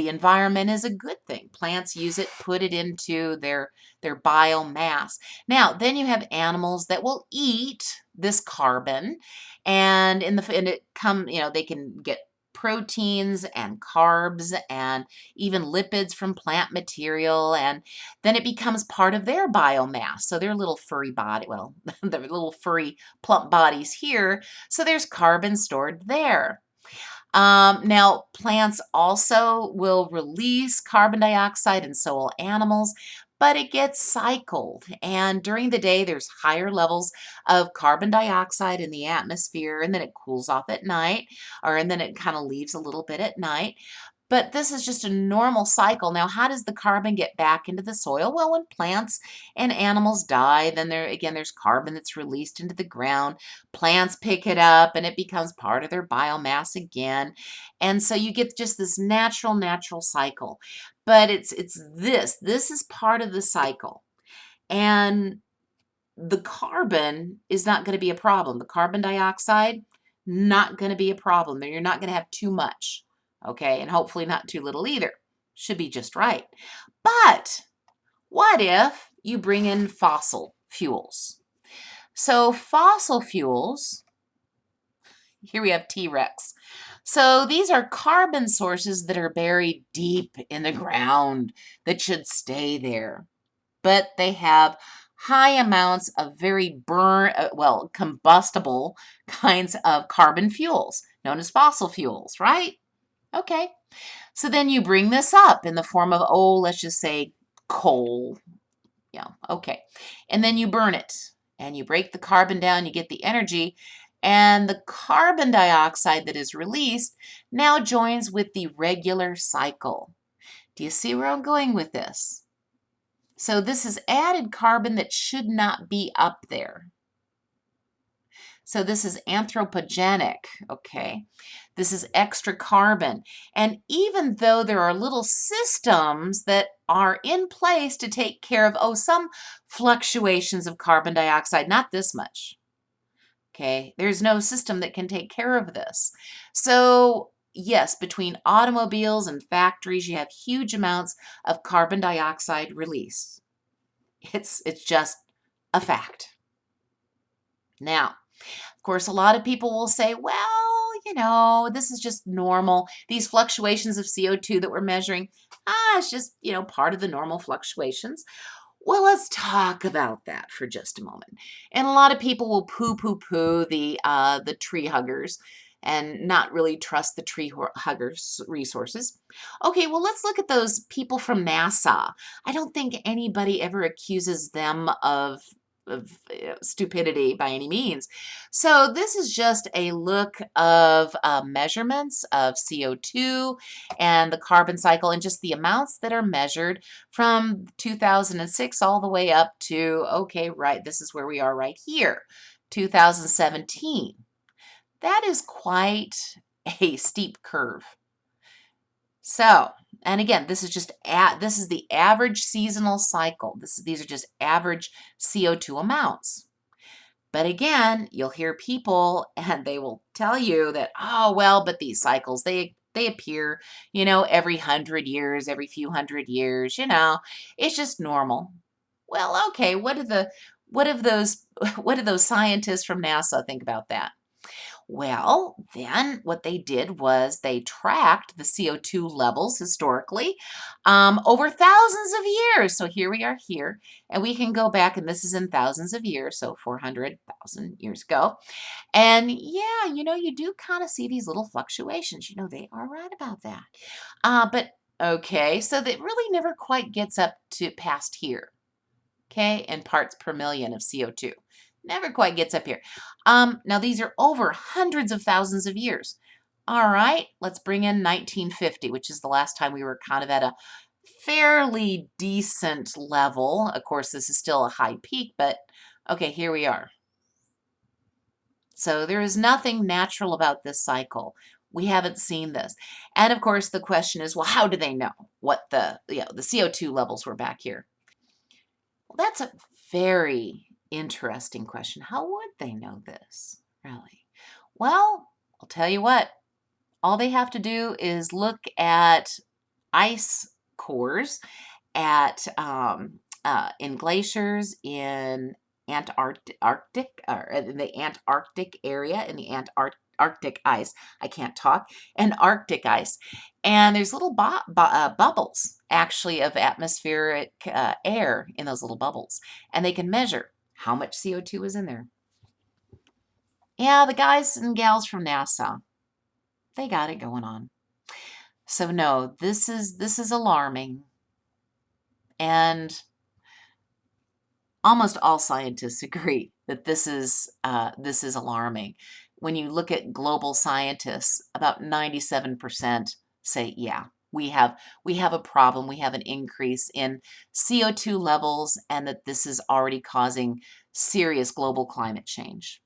environment is a good thing. Plants use it, put it into their biomass. Now, then you have animals that will eat this carbon, and they can get proteins and carbs and even lipids from plant material, and then it becomes part of their biomass. So their little furry body, well, their little furry plump bodies here, so there's carbon stored there. Now, plants also will release carbon dioxide, and so will animals, but it gets cycled. And during the day, there's higher levels of carbon dioxide in the atmosphere, and then it cools off at night, and then it kind of leaves a little bit at night. But this is just a normal cycle. Now, how does the carbon get back into the soil? Well, when plants and animals die, then there's carbon that's released into the ground. Plants pick it up and it becomes part of their biomass again. And so you get just this natural cycle. But this is part of the cycle. And the carbon is not going to be a problem. The carbon dioxide, not going to be a problem. You're not going to have too much. Okay, and hopefully not too little either. Should be just right. But what if you bring in fossil fuels? So fossil fuels, here we have T-Rex. So these are carbon sources that are buried deep in the ground that should stay there. But they have high amounts of very combustible kinds of carbon fuels, known as fossil fuels, right? Okay, so then you bring this up in the form of, let's just say coal. Yeah, okay. And then you burn it and you break the carbon down, you get the energy, and the carbon dioxide that is released now joins with the regular cycle. Do you see where I'm going with this? So this is added carbon that should not be up there. So this is anthropogenic, okay? This is extra carbon. And even though there are little systems that are in place to take care of, some fluctuations of carbon dioxide, not this much, okay? There's no system that can take care of this. So yes, between automobiles and factories, you have huge amounts of carbon dioxide release. It's just a fact. Now, of course, a lot of people will say, well, this is just normal. These fluctuations of CO2 that we're measuring, it's just, part of the normal fluctuations. Well, let's talk about that for just a moment. And a lot of people will poo-poo-poo the tree huggers and not really trust the tree huggers' resources. Okay, well, let's look at those people from NASA. I don't think anybody ever accuses them of stupidity by any means. So this is just a look of measurements of CO2 and the carbon cycle and just the amounts that are measured from 2006 all the way up to, okay, right, this is where we are right here, 2017. That is quite a steep curve. So, and again, this is just this is the average seasonal cycle. These are just average CO2 amounts. But again, you'll hear people and they will tell you that, oh, well, but these cycles, they appear, every 100 years, every few 100 years, it's just normal. Well, okay, what of those what do those scientists from NASA think about that? Well, then what they did was they tracked the CO2 levels historically over thousands of years. So here we are here, and we can go back, and this is in thousands of years, so 400,000 years ago. And yeah, you do kind of see these little fluctuations. They are right about that. But okay, so that really never quite gets up to past here, okay, in parts per million of CO2. Never quite gets up here. Now these are over hundreds of thousands of years. All right, let's bring in 1950, which is the last time we were kind of at a fairly decent level. Of course, this is still a high peak, but okay, here we are. So there is nothing natural about this cycle. We haven't seen this. And of course, the question is, well, how do they know what the CO2 levels were back here? Well, that's a very interesting question. How would they know this, really? Well, I'll tell you what. All they have to do is look at ice cores in glaciers in or in the Antarctic area, in the Arctic ice. I can't talk. And Arctic ice. And there's little bubbles, actually, of atmospheric air in those little bubbles. And they can measure how much CO2 is in there. Yeah, the guys and gals from NASA, they got it going on. So no, this is alarming. And almost all scientists agree that this is alarming. When you look at global scientists, about 97% say, yeah, we have a problem. We have an increase in CO2 levels, and that this is already causing serious global climate change.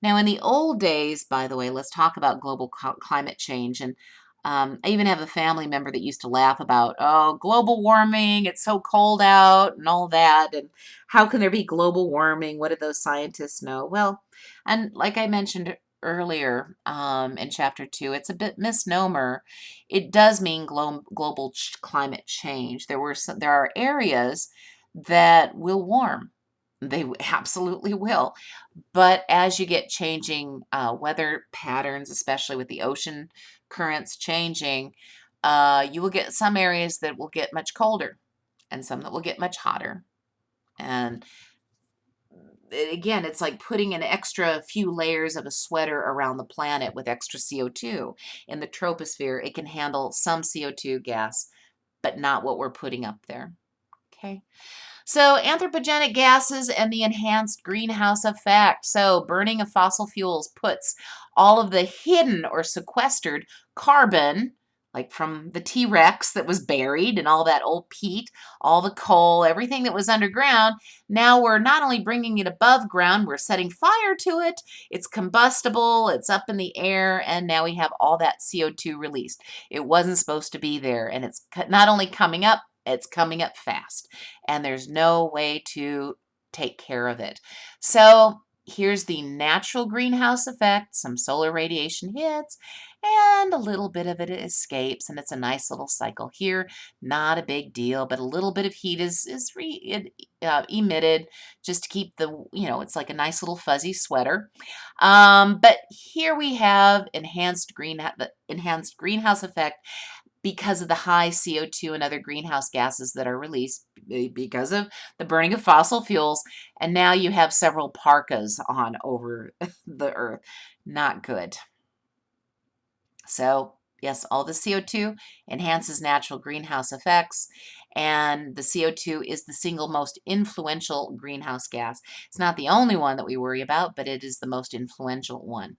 Now, in the old days, by the way, let's talk about global climate change. And I even have a family member that used to laugh about, oh, global warming, it's so cold out and all that. And how can there be global warming? What do those scientists know? Well, and like I mentioned earlier in chapter 2, it's a bit misnomer. It does mean global climate change. There are areas that will warm. They absolutely will. But as you get changing weather patterns, especially with the ocean currents changing, you will get some areas that will get much colder and some that will get much hotter. And again, it's like putting an extra few layers of a sweater around the planet with extra CO2. In the troposphere, it can handle some CO2 gas, but not what we're putting up there. Okay. So anthropogenic gases and the enhanced greenhouse effect. So burning of fossil fuels puts all of the hidden or sequestered carbon, like from the T-Rex that was buried and all that old peat, all the coal, everything that was underground. Now we're not only bringing it above ground, we're setting fire to it. It's combustible, it's up in the air, and now we have all that CO2 released. It wasn't supposed to be there, and it's not only coming up, it's coming up fast, and there's no way to take care of it. So here's the natural greenhouse effect. Some solar radiation hits, and a little bit of it escapes, and it's a nice little cycle here. Not a big deal, but a little bit of heat is emitted just to keep it's like a nice little fuzzy sweater. But here we have enhanced greenhouse effect because of the high CO2 and other greenhouse gases that are released because of the burning of fossil fuels. And now you have several parkas on over the earth. Not good. So yes, all the CO2 enhances natural greenhouse effects. and the CO2 is the single most influential greenhouse gas. It's not the only one that we worry about, but it is the most influential one.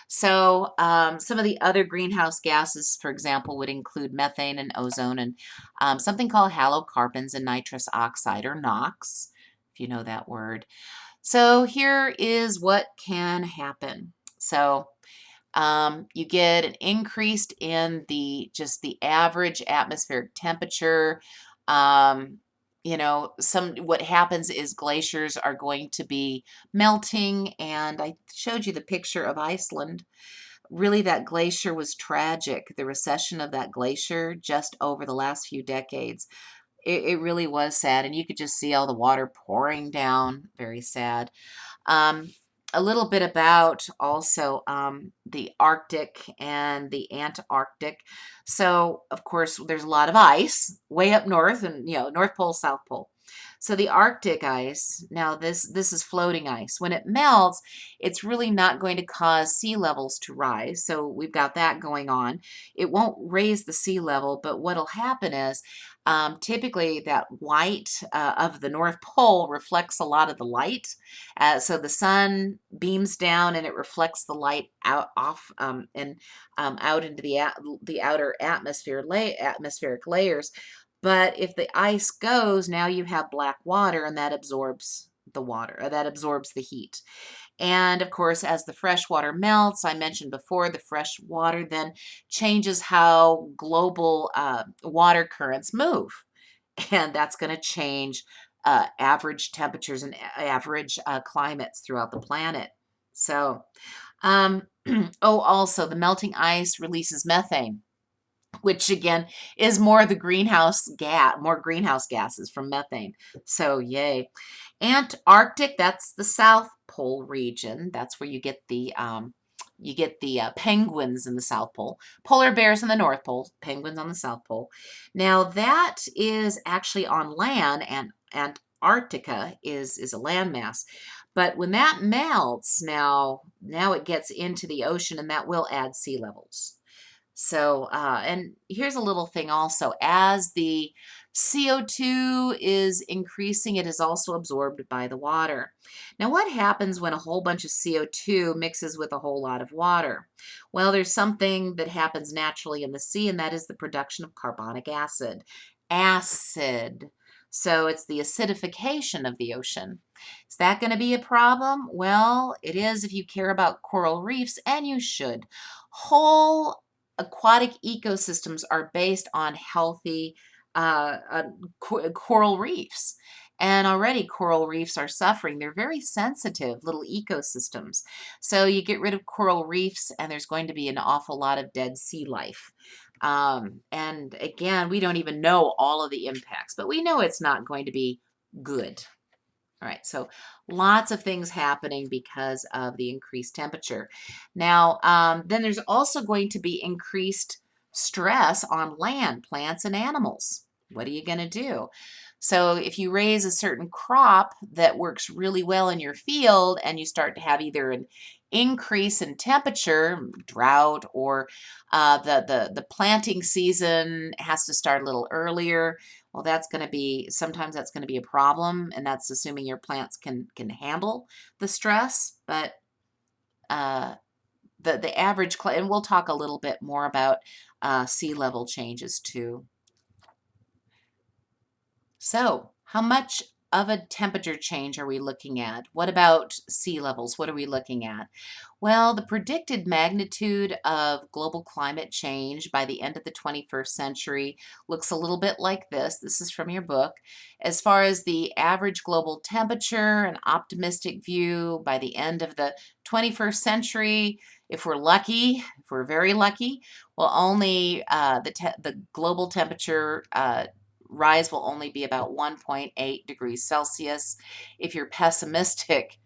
So some of the other greenhouse gases, for example, would include methane and ozone and something called halocarbons and nitrous oxide, or NOx, if you know that word. So here is what can happen. So you get an increase in just the average atmospheric temperature. You know, what happens is glaciers are going to be melting, and I showed you the picture of Iceland. Really, that glacier was tragic. The recession of that glacier just over the last few decades. It really was sad, and you could just see all the water pouring down. Very sad. Um, a little bit about also the Arctic and the Antarctic. So, of course, there's a lot of ice way up north, and North Pole, South Pole. So the Arctic ice, now this is floating ice. When it melts, it's really not going to cause sea levels to rise. So we've got that going on. It won't raise the sea level, but what'll happen is typically that white of the North Pole reflects a lot of the light. So the sun beams down and it reflects the light out off and out into the outer atmospheric layers. But if the ice goes, now you have black water, and that absorbs the water, or that absorbs the heat. And of course, as the fresh water melts, I mentioned before, the fresh water then changes how global water currents move. And that's going to change average temperatures and average climates throughout the planet. So, oh, also, the melting ice releases methane, which again is more greenhouse gases from methane. So yay. Antarctic, that's the South Pole region. That's where you get the penguins in the South Pole, polar bears in the North Pole, penguins on the South Pole. Now that is actually on land, and Antarctica is a landmass. But when that melts, now it gets into the ocean, and that will add sea levels. So, and here's a little thing also. As the CO2 is increasing, it is also absorbed by the water. Now, what happens when a whole bunch of CO2 mixes with a whole lot of water? Well, there's something that happens naturally in the sea, and that is the production of carbonic acid. Acid. So it's the acidification of the ocean. Is that going to be a problem? Well, it is if you care about coral reefs, and you should. Whole aquatic ecosystems are based on healthy coral reefs. And already coral reefs are suffering. They're very sensitive little ecosystems. So you get rid of coral reefs, and there's going to be an awful lot of dead sea life. And again, we don't even know all of the impacts, but we know it's not going to be good. All right, so lots of things happening because of the increased temperature. Now, then there's also going to be increased stress on land, plants, and animals. What are you going to do? So if you raise a certain crop that works really well in your field, and you start to have either an increase in temperature, drought, or the planting season has to start a little earlier, well, sometimes that's going to be a problem, and that's assuming your plants can handle the stress. But the average, and we'll talk a little bit more about sea level changes too. So, how much of a temperature change are we looking at? What about sea levels? What are we looking at? Well, the predicted magnitude of global climate change by the end of the 21st century looks a little bit like this. This is from your book. As far as the average global temperature, an optimistic view by the end of the 21st century, if we're lucky, if we're very lucky, will only the global temperature rise will only be about 1.8 degrees Celsius. If you're pessimistic,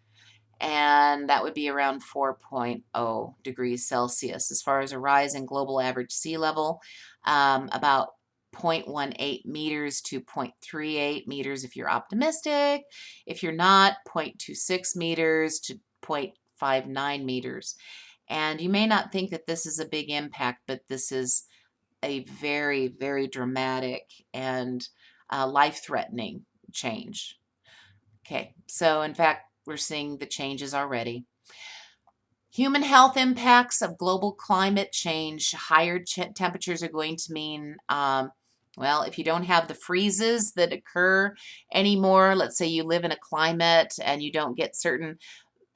and that would be around 4.0 degrees Celsius. As far as a rise in global average sea level, about 0.18 meters to 0.38 meters if you're optimistic. If you're not, 0.26 meters to 0.59 meters. And you may not think that this is a big impact, but this is a very, very dramatic and life-threatening change. Okay, so in fact, we're seeing the changes already. Human health impacts of global climate change. Higher temperatures are going to mean, well, if you don't have the freezes that occur anymore, let's say you live in a climate and you don't get certain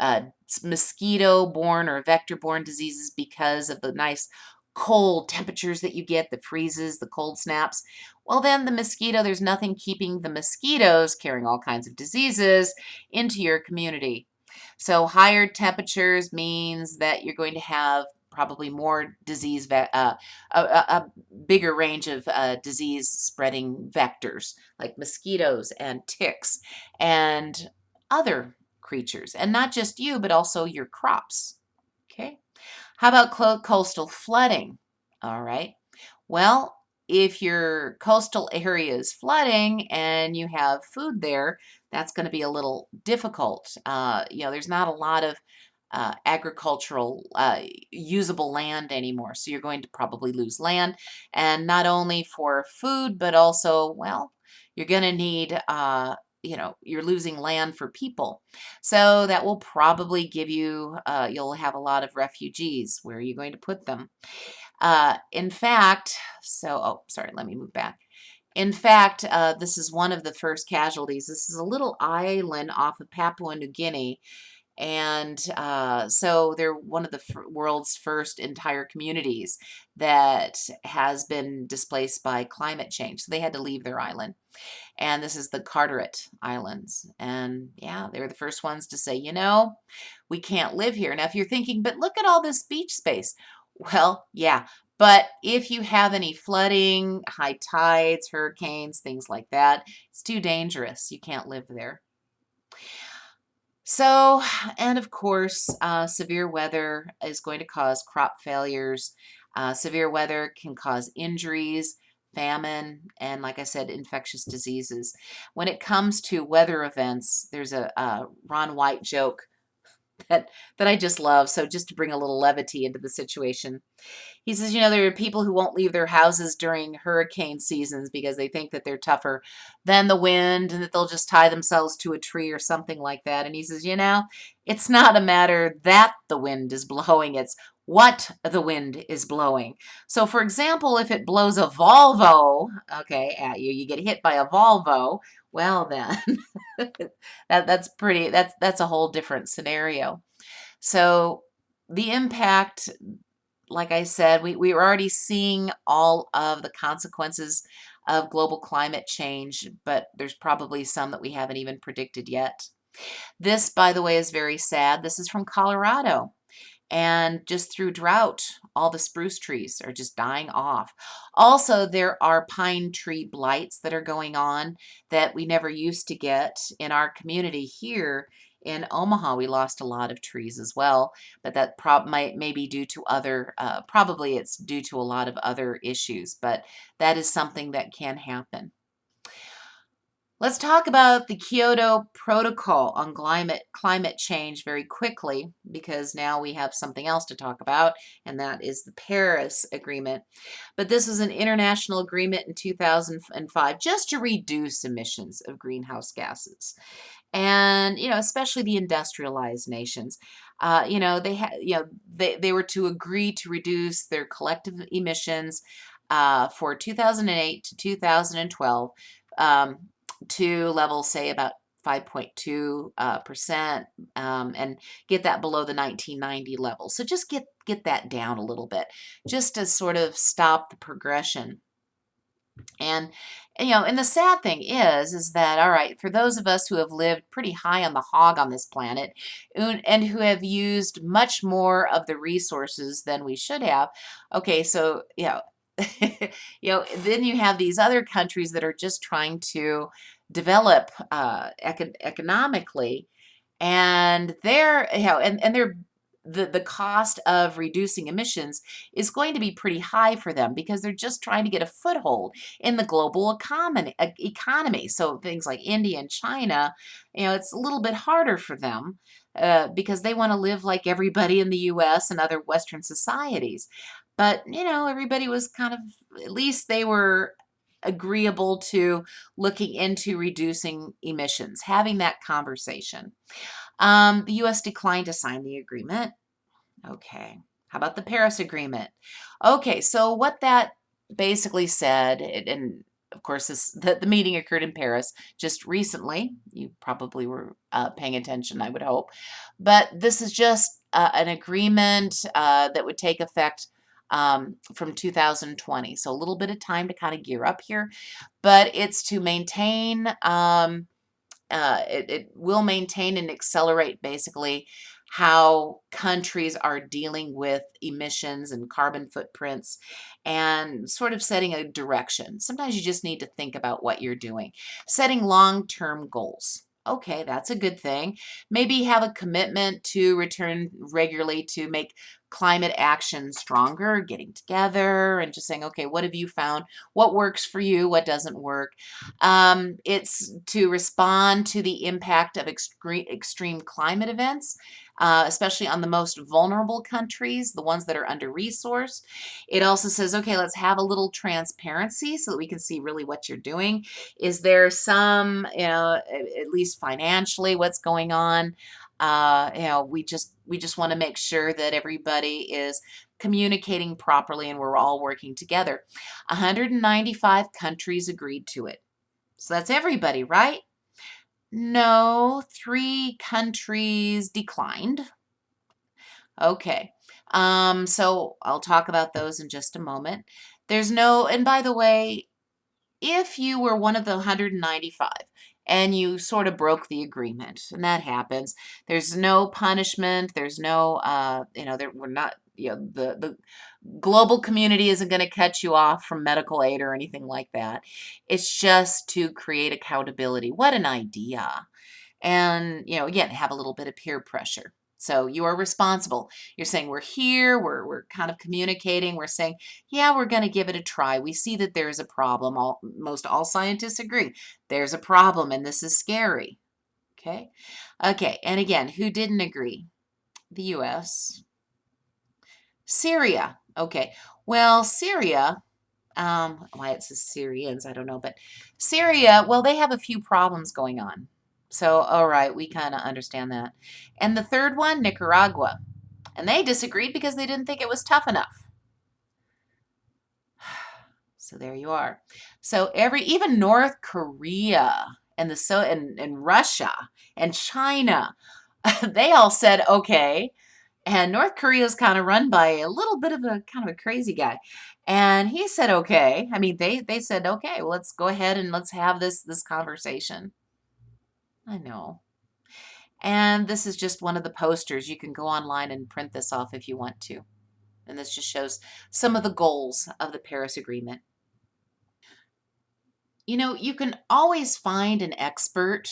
uh, mosquito-borne or vector-borne diseases because of the nice cold temperatures that you get, the freezes, the cold snaps, well then the mosquito, there's nothing keeping the mosquitoes carrying all kinds of diseases into your community. So higher temperatures means that you're going to have probably more disease, a bigger range of disease spreading vectors like mosquitoes and ticks and other creatures, and not just you, but also your crops. Okay. How about coastal flooding? All right. Well, if your coastal area is flooding and you have food there, that's going to be a little difficult. There's not a lot of agricultural usable land anymore, so you're going to probably lose land, and not only for food, but also, well, you're going to need you're losing land for people. So that will probably give you, you'll have a lot of refugees. Where are you going to put them? In fact, oh, sorry, let me move back. In fact, this is one of the first casualties. This is a little island off of Papua New Guinea. And so they're one of the world's first entire communities that has been displaced by climate change. So they had to leave their island. And this is the Carteret Islands. And yeah, they were the first ones to say, we can't live here. Now, if you're thinking, but look at all this beach space. Well, yeah, but if you have any flooding, high tides, hurricanes, things like that, it's too dangerous. You can't live there. So, and of course, severe weather is going to cause crop failures. Severe weather can cause injuries, famine, and like I said, infectious diseases. When it comes to weather events, there's a Ron White joke that I just love. So just to bring a little levity into the situation. He says, there are people who won't leave their houses during hurricane seasons because they think that they're tougher than the wind and that they'll just tie themselves to a tree or something like that. And he says, it's not a matter that the wind is blowing, it's what the wind is blowing. So for example, if it blows a Volvo, okay, at you, you get hit by a Volvo, well then, that's a whole different scenario. So the impact, like I said, we are already seeing all of the consequences of global climate change, but there's probably some that we haven't even predicted yet. This, by the way, is very sad. This is from Colorado. And just through drought, all the spruce trees are just dying off. Also, there are pine tree blights that are going on that we never used to get in our community here. In Omaha, we lost a lot of trees as well, but that may be due to other, probably it's due to a lot of other issues, but that is something that can happen. Let's talk about the Kyoto Protocol on climate change very quickly, because now we have something else to talk about, and that is the Paris Agreement. But this was an international agreement in 2005 just to reduce emissions of greenhouse gases. And, especially the industrialized nations, they were to agree to reduce their collective emissions for 2008 to 2012. To levels, say, about 5.2%, and get that below the 1990 level. So just get that down a little bit, just to sort of stop the progression. And the sad thing is that, all right, for those of us who have lived pretty high on the hog on this planet and who have used much more of the resources than we should have, okay, so then you have these other countries that are just trying to develop economically, and they're the cost of reducing emissions is going to be pretty high for them because they're just trying to get a foothold in the global economy. So things like India and China, it's a little bit harder for them because they want to live like everybody in the U.S. and other Western societies. But, everybody was kind of, at least they were agreeable to looking into reducing emissions, having that conversation. The U.S. declined to sign the agreement. Okay. How about the Paris Agreement? Okay, so what that basically said, and of course, the meeting occurred in Paris just recently. You probably were paying attention, I would hope. But this is just an agreement that would take effect from 2020. So a little bit of time to kind of gear up here. But it's to maintain it will maintain and accelerate basically how countries are dealing with emissions and carbon footprints and sort of setting a direction. Sometimes you just need to think about what you're doing. Setting long-term goals. Okay, that's a good thing. Maybe have a commitment to return regularly to make climate action stronger, getting together and just saying, okay, what have you found? What works for you? What doesn't work? It's to respond to the impact of extreme climate events, especially on the most vulnerable countries, the ones that are under-resourced. It also says, okay, let's have a little transparency so that we can see really what you're doing. Is there some, at least financially, what's going on? We just want to make sure that everybody is communicating properly and we're all working together. 195 countries agreed to it. So that's everybody, right? No, 3 countries declined. Okay. So I'll talk about those in just a moment. And by the way, if you were one of the 195 and you sort of broke the agreement, and that happens, there's no punishment, there's no, we're not, the global community isn't going to cut you off from medical aid or anything like that. It's just to create accountability. What an idea. And, again, have a little bit of peer pressure. So you are responsible. You're saying we're here, we're kind of communicating, we're saying, yeah, we're going to give it a try. We see that there is a problem. Most all scientists agree. There's a problem and this is scary. Okay. Okay. And again, who didn't agree? The US. Syria. Okay. Well, Syria, why it says Syrians, I don't know, but Syria, well, they have a few problems going on. So, all right, we kind of understand that. And the third one, Nicaragua. And they disagreed because they didn't think it was tough enough. So there you are. So even North Korea and and Russia and China, they all said okay. And North Korea is kind of run by a little bit of a kind of a crazy guy. And he said okay. I mean, they said okay, well, let's go ahead and let's have this conversation. I know. And this is just one of the posters. You can go online and print this off if you want to. And this just shows some of the goals of the Paris Agreement. You can always find an expert,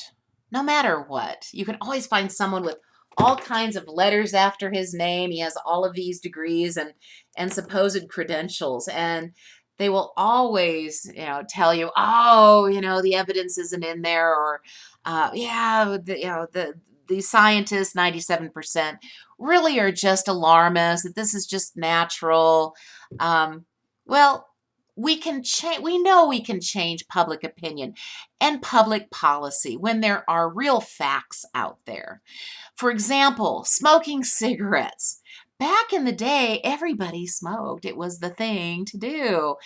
no matter what. You can always find someone with all kinds of letters after his name. He has all of these degrees and supposed credentials. And they will always, tell you, oh, the evidence isn't in there, or yeah, the scientists, 97%, really are just alarmists, that this is just natural. Well, we can change. We know we can change public opinion and public policy when there are real facts out there. For example, smoking cigarettes. Back in the day, everybody smoked. It was the thing to do.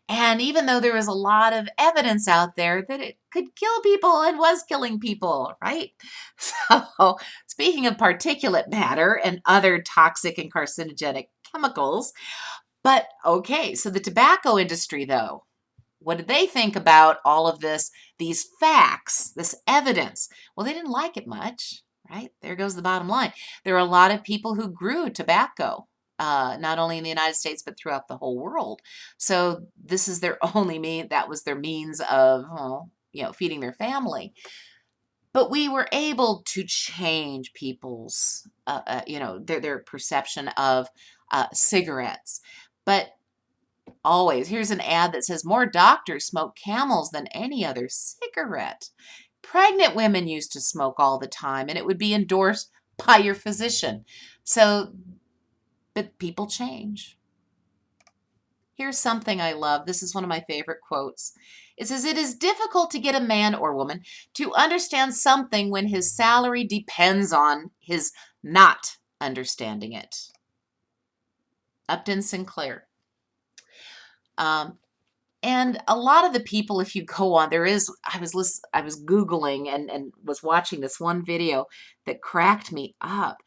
And even though there was a lot of evidence out there that it could kill people and was killing people, right? So, speaking of particulate matter and other toxic and carcinogenic chemicals, but okay, so the tobacco industry, though, what did they think about all of these facts, this evidence? Well, they didn't like it much, right? There goes the bottom line. There are a lot of people who grew tobacco, not only in the United States, but throughout the whole world. So this is their that was their means of, feeding their family. But we were able to change people's, their perception of cigarettes. But always, here's an ad that says more doctors smoke Camels than any other cigarette. Pregnant women used to smoke all the time, and it would be endorsed by your physician. So, but people change. Here's something I love. This is one of my favorite quotes. It says, "It is difficult to get a man or woman to understand something when his salary depends on his not understanding it." Upton Sinclair. Um, And a lot of the people, if you go on, I was Googling and was watching this one video that cracked me up.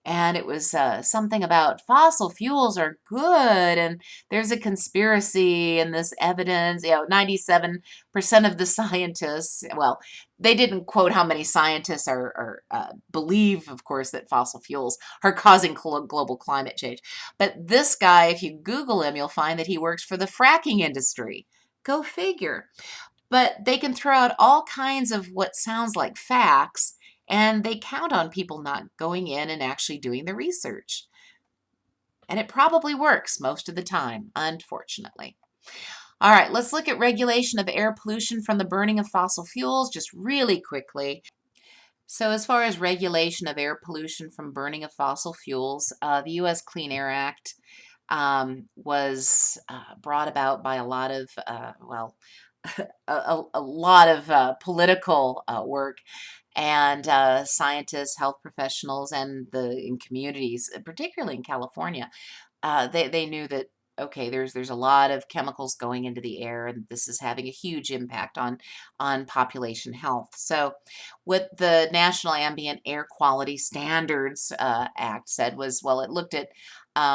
And it was something about fossil fuels are good, and there's a conspiracy and this evidence. 97% of the scientists, well, they didn't quote how many scientists believe, of course, that fossil fuels are causing global climate change. But this guy, if you Google him, you'll find that he works for the fracking industry. Go figure. But they can throw out all kinds of what sounds like facts, and they count on people not going in and actually doing the research. And it probably works most of the time, unfortunately. All right, let's look at regulation of air pollution from the burning of fossil fuels just really quickly. So as far as regulation of air pollution from burning of fossil fuels, the U.S. Clean Air Act was brought about by a lot of, a lot of political work, and scientists, health professionals, and in communities, particularly in California. They knew that, okay, there's a lot of chemicals going into the air, and this is having a huge impact on population health. So what the National Ambient Air Quality Standards Act said was, well, it looked at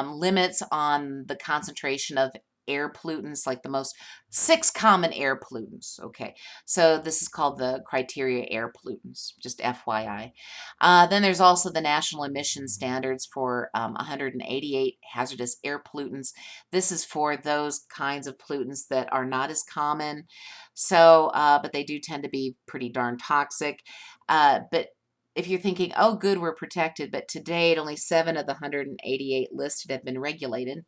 limits on the concentration of air pollutants, like the most 6 common air pollutants. Okay, so this is called the criteria air pollutants, just FYI. Then there's also the national emission standards for 188 hazardous air pollutants. This is for those kinds of pollutants that are not as common, so but they do tend to be pretty darn toxic. But if you're thinking, oh, good, we're protected, but to date, only 7 of the 188 listed have been regulated.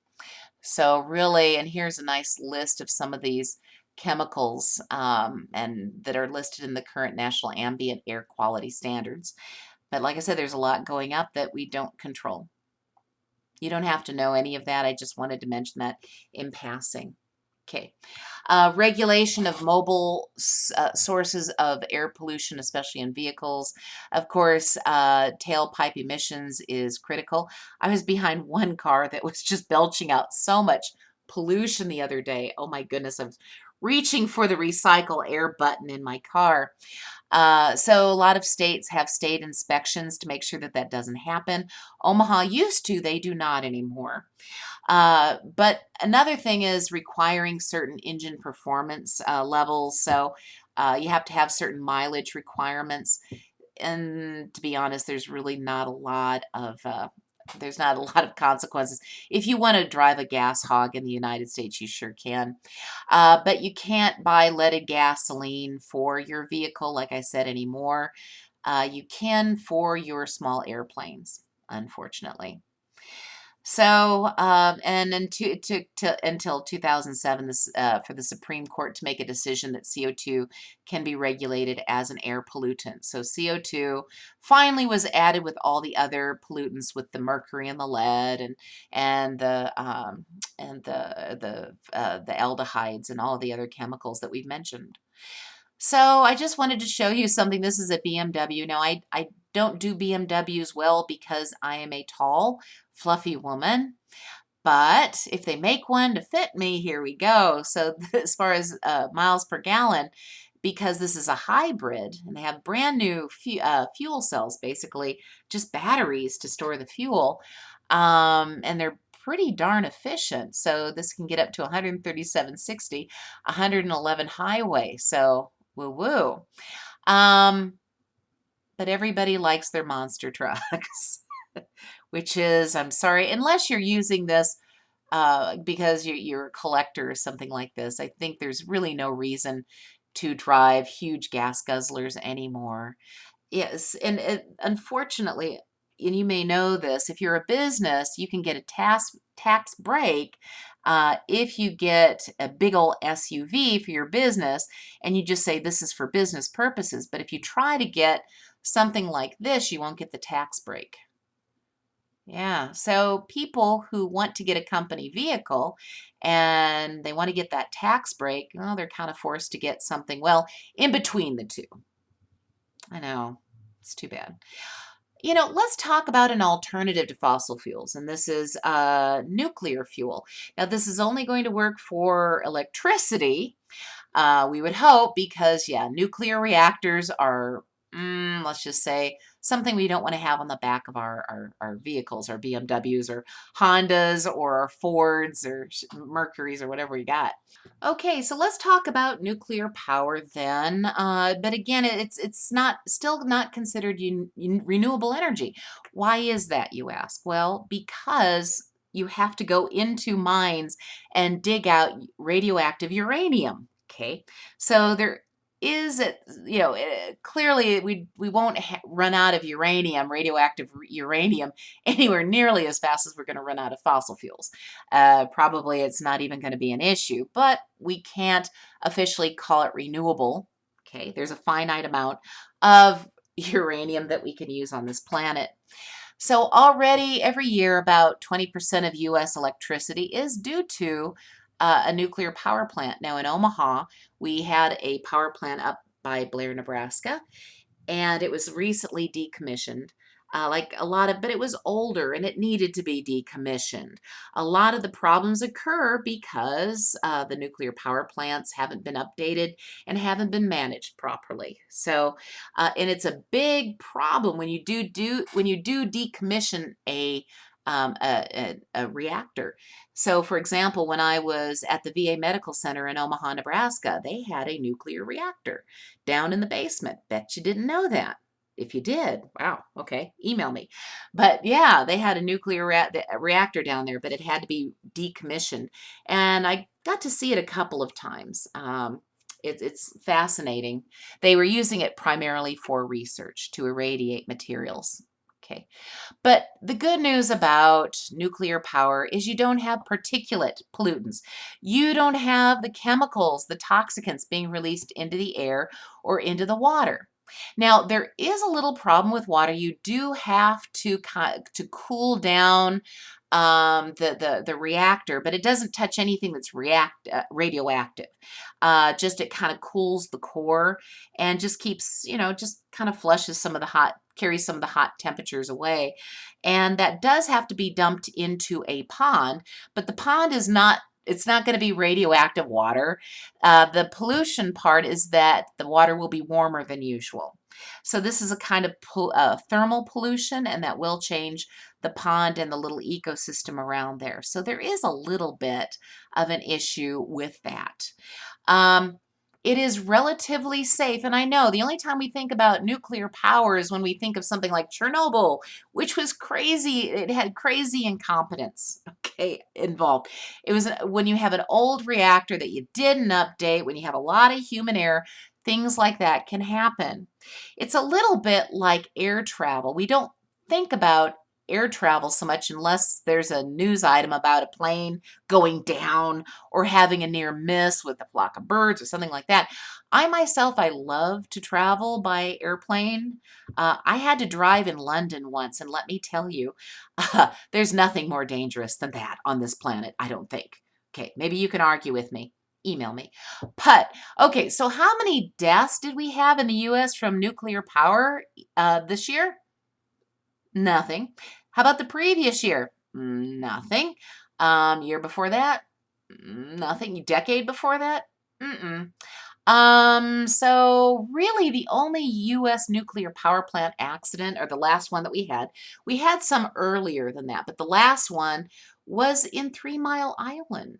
So really, and here's a nice list of some of these chemicals and that are listed in the current National Ambient Air Quality Standards. But like I said, there's a lot going up that we don't control. You don't have to know any of that. I just wanted to mention that in passing. Okay. Regulation of mobile sources of air pollution, especially in vehicles. Of course, tailpipe emissions is critical. I was behind one car that was just belching out so much pollution the other day. Oh my goodness, I was reaching for the recycle air button in my car. So a lot of states have state inspections to make sure that that doesn't happen. Omaha used to, they do not anymore. But another thing is requiring certain engine performance levels. So you have to have certain mileage requirements. And to be honest, there's not a lot of consequences. If you want to drive a gas hog in the United States, you sure can. But you can't buy leaded gasoline for your vehicle, like I said, anymore. You can for your small airplanes, unfortunately. So, and then it took until 2007 for the Supreme Court to make a decision that CO2 can be regulated as an air pollutant. So CO2 finally was added with all the other pollutants, with the mercury and the lead and the aldehydes and all the other chemicals that we've mentioned. So I just wanted to show you something. This is a BMW. Now, I don't do BMWs well because I am a tall, fluffy woman. But if they make one to fit me, here we go. So as far as miles per gallon, because this is a hybrid and they have brand new fuel cells, basically just batteries to store the fuel, and they're pretty darn efficient. So this can get up to 137.60, 111 highway. So woo-woo. But everybody likes their monster trucks, which is, I'm sorry, unless you're using this because you're a collector or something like this, I think there's really no reason to drive huge gas guzzlers anymore. Yes, and unfortunately, and you may know this, if you're a business, you can get a tax break if you get a big old SUV for your business and you just say this is for business purposes. But if you try to get something like this, you won't get the tax break. Yeah. So people who want to get a company vehicle and they want to get that tax break, well, they're kind of forced to get something, well, in between the two. I know. It's too bad. Let's talk about an alternative to fossil fuels, and this is nuclear fuel. Now, this is only going to work for electricity, we would hope, because, yeah, nuclear reactors are, let's just say, something we don't want to have on the back of our vehicles, our BMWs or Hondas or our Fords or Mercuries or whatever we got. Okay, so let's talk about nuclear power then. But again, it's not still not considered renewable energy. Why is that, you ask? Well, because you have to go into mines and dig out radioactive uranium. Okay, so there is a, clearly we won't run out of uranium, radioactive uranium, anywhere nearly as fast as we're going to run out of fossil fuels. Probably it's not even going to be an issue, but we can't officially call it renewable. Okay, there's a finite amount of uranium that we can use on this planet. So already every year about 20% of US electricity is due to a nuclear power plant. Now in Omaha, we had a power plant up by Blair, Nebraska, and it was recently decommissioned. Like a lot of, but it was older and it needed to be decommissioned. A lot of the problems occur because the nuclear power plants haven't been updated and haven't been managed properly. So, and it's a big problem when you do decommission a reactor. So, for example, when I was at the VA Medical Center in Omaha, Nebraska, they had a nuclear reactor down in the basement. Bet you didn't know that. If you did, wow, okay, email me. But yeah, they had a nuclear reactor down there, but it had to be decommissioned. And I got to see it a couple of times. It's fascinating. They were using it primarily for research to irradiate materials. Okay. But the good news about nuclear power is you don't have particulate pollutants. You don't have the chemicals, the toxicants being released into the air or into the water. Now, there is a little problem with water. You do have to cool down the reactor, but it doesn't touch anything that's radioactive. Just it kind of cools the core and just keeps, just kind of flushes carries some of the hot temperatures away. And that does have to be dumped into a pond, but the pond is not, it's not going to be radioactive water. The pollution part is that the water will be warmer than usual. So this is a kind of thermal pollution, and that will change the pond and the little ecosystem around there. So there is a little bit of an issue with that. Um, it is relatively safe, and I know the only time we think about nuclear power is when we think of something like Chernobyl, which was crazy. It had crazy incompetence, okay, involved. It was when you have an old reactor that you didn't update, when you have a lot of human error, things like that can happen. It's a little bit like air travel. We don't think about air travel so much unless there's a news item about a plane going down or having a near miss with a flock of birds or something like that. I myself, I love to travel by airplane. I had to drive in London once, and let me tell you, there's nothing more dangerous than that on this planet, I don't think. Okay, maybe you can argue with me. Email me. But, okay, so how many deaths did we have in the U.S. from nuclear power this year? Nothing. How about the previous year? Nothing. Year before that? Nothing. Decade before that? Mm-mm. So really the only US nuclear power plant accident, or the last one that we had some earlier than that, but the last one was in 3 Mile Island.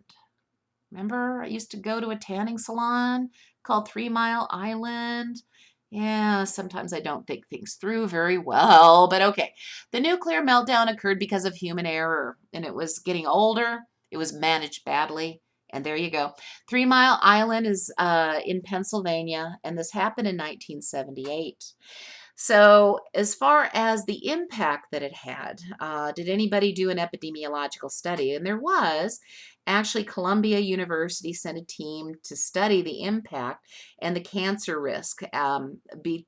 Remember, I used to go to a tanning salon called 3 Mile Island. Yeah, sometimes I don't think things through very well, but okay. The nuclear meltdown occurred because of human error, and it was getting older. It was managed badly, and there you go. 3 Mile Island is in Pennsylvania, and this happened in 1978. So, as far as the impact that it had, did anybody do an epidemiological study? And there was. Actually, Columbia University sent a team to study the impact and the cancer risk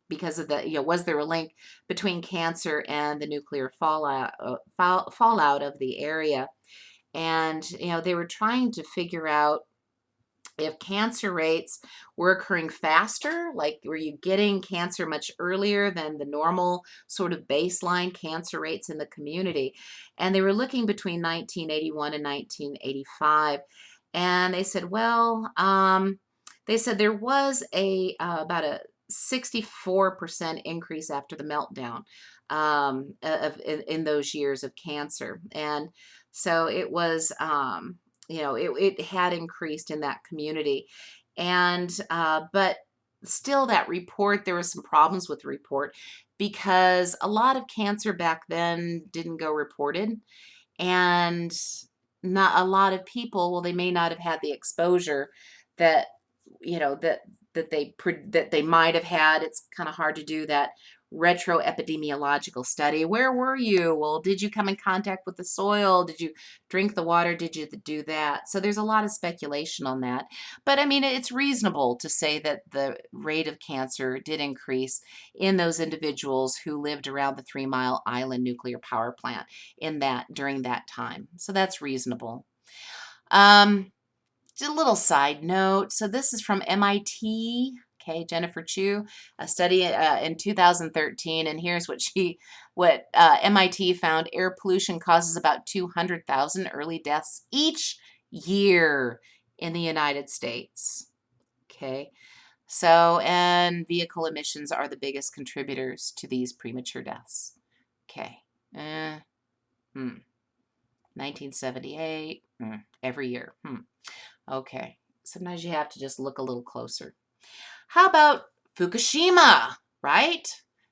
because of the, was there a link between cancer and the nuclear fallout of the area? And, they were trying to figure out if cancer rates were occurring faster, like were you getting cancer much earlier than the normal sort of baseline cancer rates in the community. And they were looking between 1981 and 1985. And they said, well, they said there was about a 64% increase after the meltdown in those years of cancer. And so it was, it had increased in that community. And, but still that report, there was some problems with the report because a lot of cancer back then didn't go reported. And not a lot of people, well, they may not have had the exposure that, you know, that that they might have had. It's kind of hard to do that retro epidemiological study. Where were you? Well, did you come in contact with the soil? Did you drink the water? Did you do that? So there's a lot of speculation on that. But I mean, it's reasonable to say that the rate of cancer did increase in those individuals who lived around the 3 Mile Island nuclear power plant during that time. So that's reasonable. Just a little side note. So this is from MIT. Okay, Jennifer Chu, a study in 2013, and here's what MIT found: air pollution causes about 200,000 early deaths each year in the United States. Okay, so and vehicle emissions are the biggest contributors to these premature deaths. Okay, 1978, every year. Okay, sometimes you have to just look a little closer. How about Fukushima, right?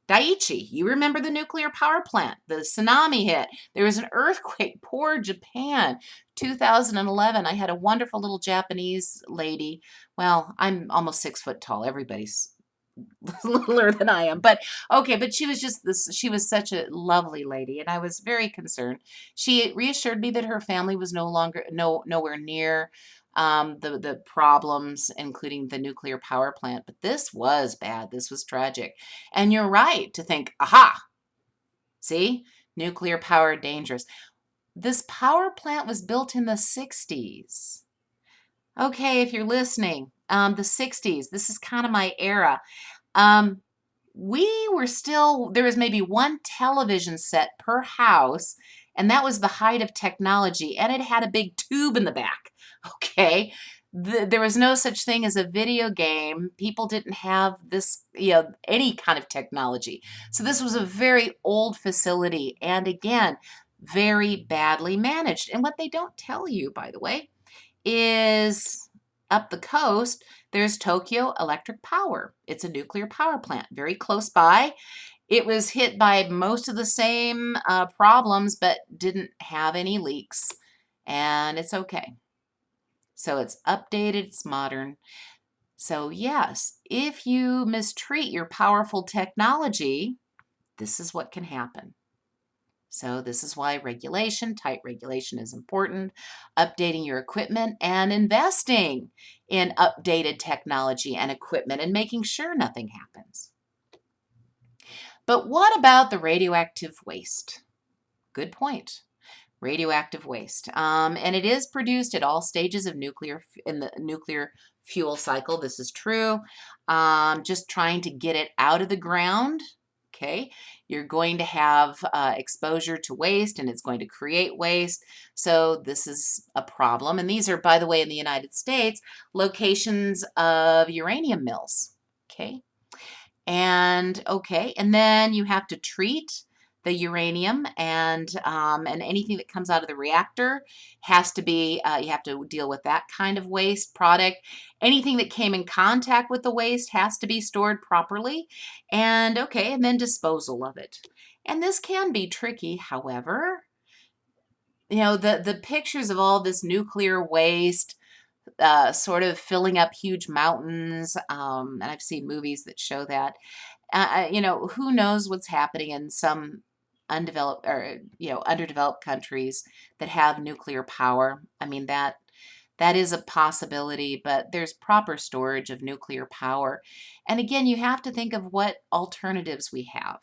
Daiichi, you remember the nuclear power plant, the tsunami hit. There was an earthquake, poor Japan. 2011, I had a wonderful little Japanese lady. Well, I'm almost 6 foot tall. Everybody's littler than I am, but okay, but she was just she was such a lovely lady, and I was very concerned. She reassured me that her family was nowhere near the problems, including the nuclear power plant, but this was bad. This was tragic. And you're right to think, aha, see, nuclear power dangerous. This power plant was built in the 60s. Okay, if you're listening, the 60s, this is kind of my era. Um, there was maybe one television set per house, and that was the height of technology, and it had a big tube in the back. Okay. There was no such thing as a video game. People didn't have this, any kind of technology. So this was a very old facility, and again, very badly managed. And what they don't tell you, by the way, is up the coast, there's Tokyo Electric Power. It's a nuclear power plant very close by. It was hit by most of the same problems, but didn't have any leaks, and it's okay. So it's updated, it's modern. So yes, if you mistreat your powerful technology, this is what can happen. So this is why tight regulation is important, updating your equipment and investing in updated technology and equipment and making sure nothing happens. But what about the radioactive waste? Good point. Radioactive waste. And it is produced at all stages of in the nuclear fuel cycle. This is true. Just trying to get it out of the ground. Okay, you're going to have exposure to waste, and it's going to create waste. So this is a problem. And these are, by the way, in the United States, locations of uranium mills. Okay, and then you have to treat the uranium, and anything that comes out of the reactor has to be, you have to deal with that kind of waste product. Anything that came in contact with the waste has to be stored properly, and then disposal of it. And this can be tricky, however. The pictures of all this nuclear waste sort of filling up huge mountains, and I've seen movies that show that. Who knows what's happening in some undeveloped or underdeveloped countries that have nuclear power. I mean that is a possibility, but there's proper storage of nuclear power. And again, you have to think of what alternatives we have.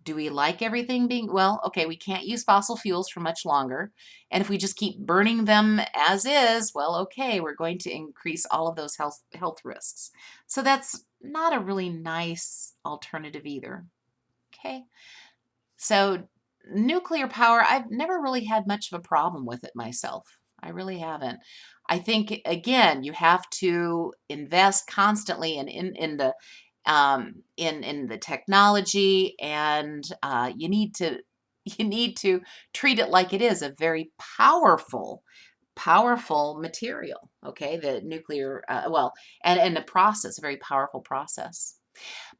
Do we like everything being, well, okay, we can't use fossil fuels for much longer. And if we just keep burning them as is, well, okay, we're going to increase all of those health risks. So that's not a really nice alternative either. Okay. So nuclear power, I've never really had much of a problem with it myself. I really haven't. I think again, you have to invest constantly in the technology, and you need to treat it like it is a very powerful material. Okay, the nuclear and the process, a very powerful process.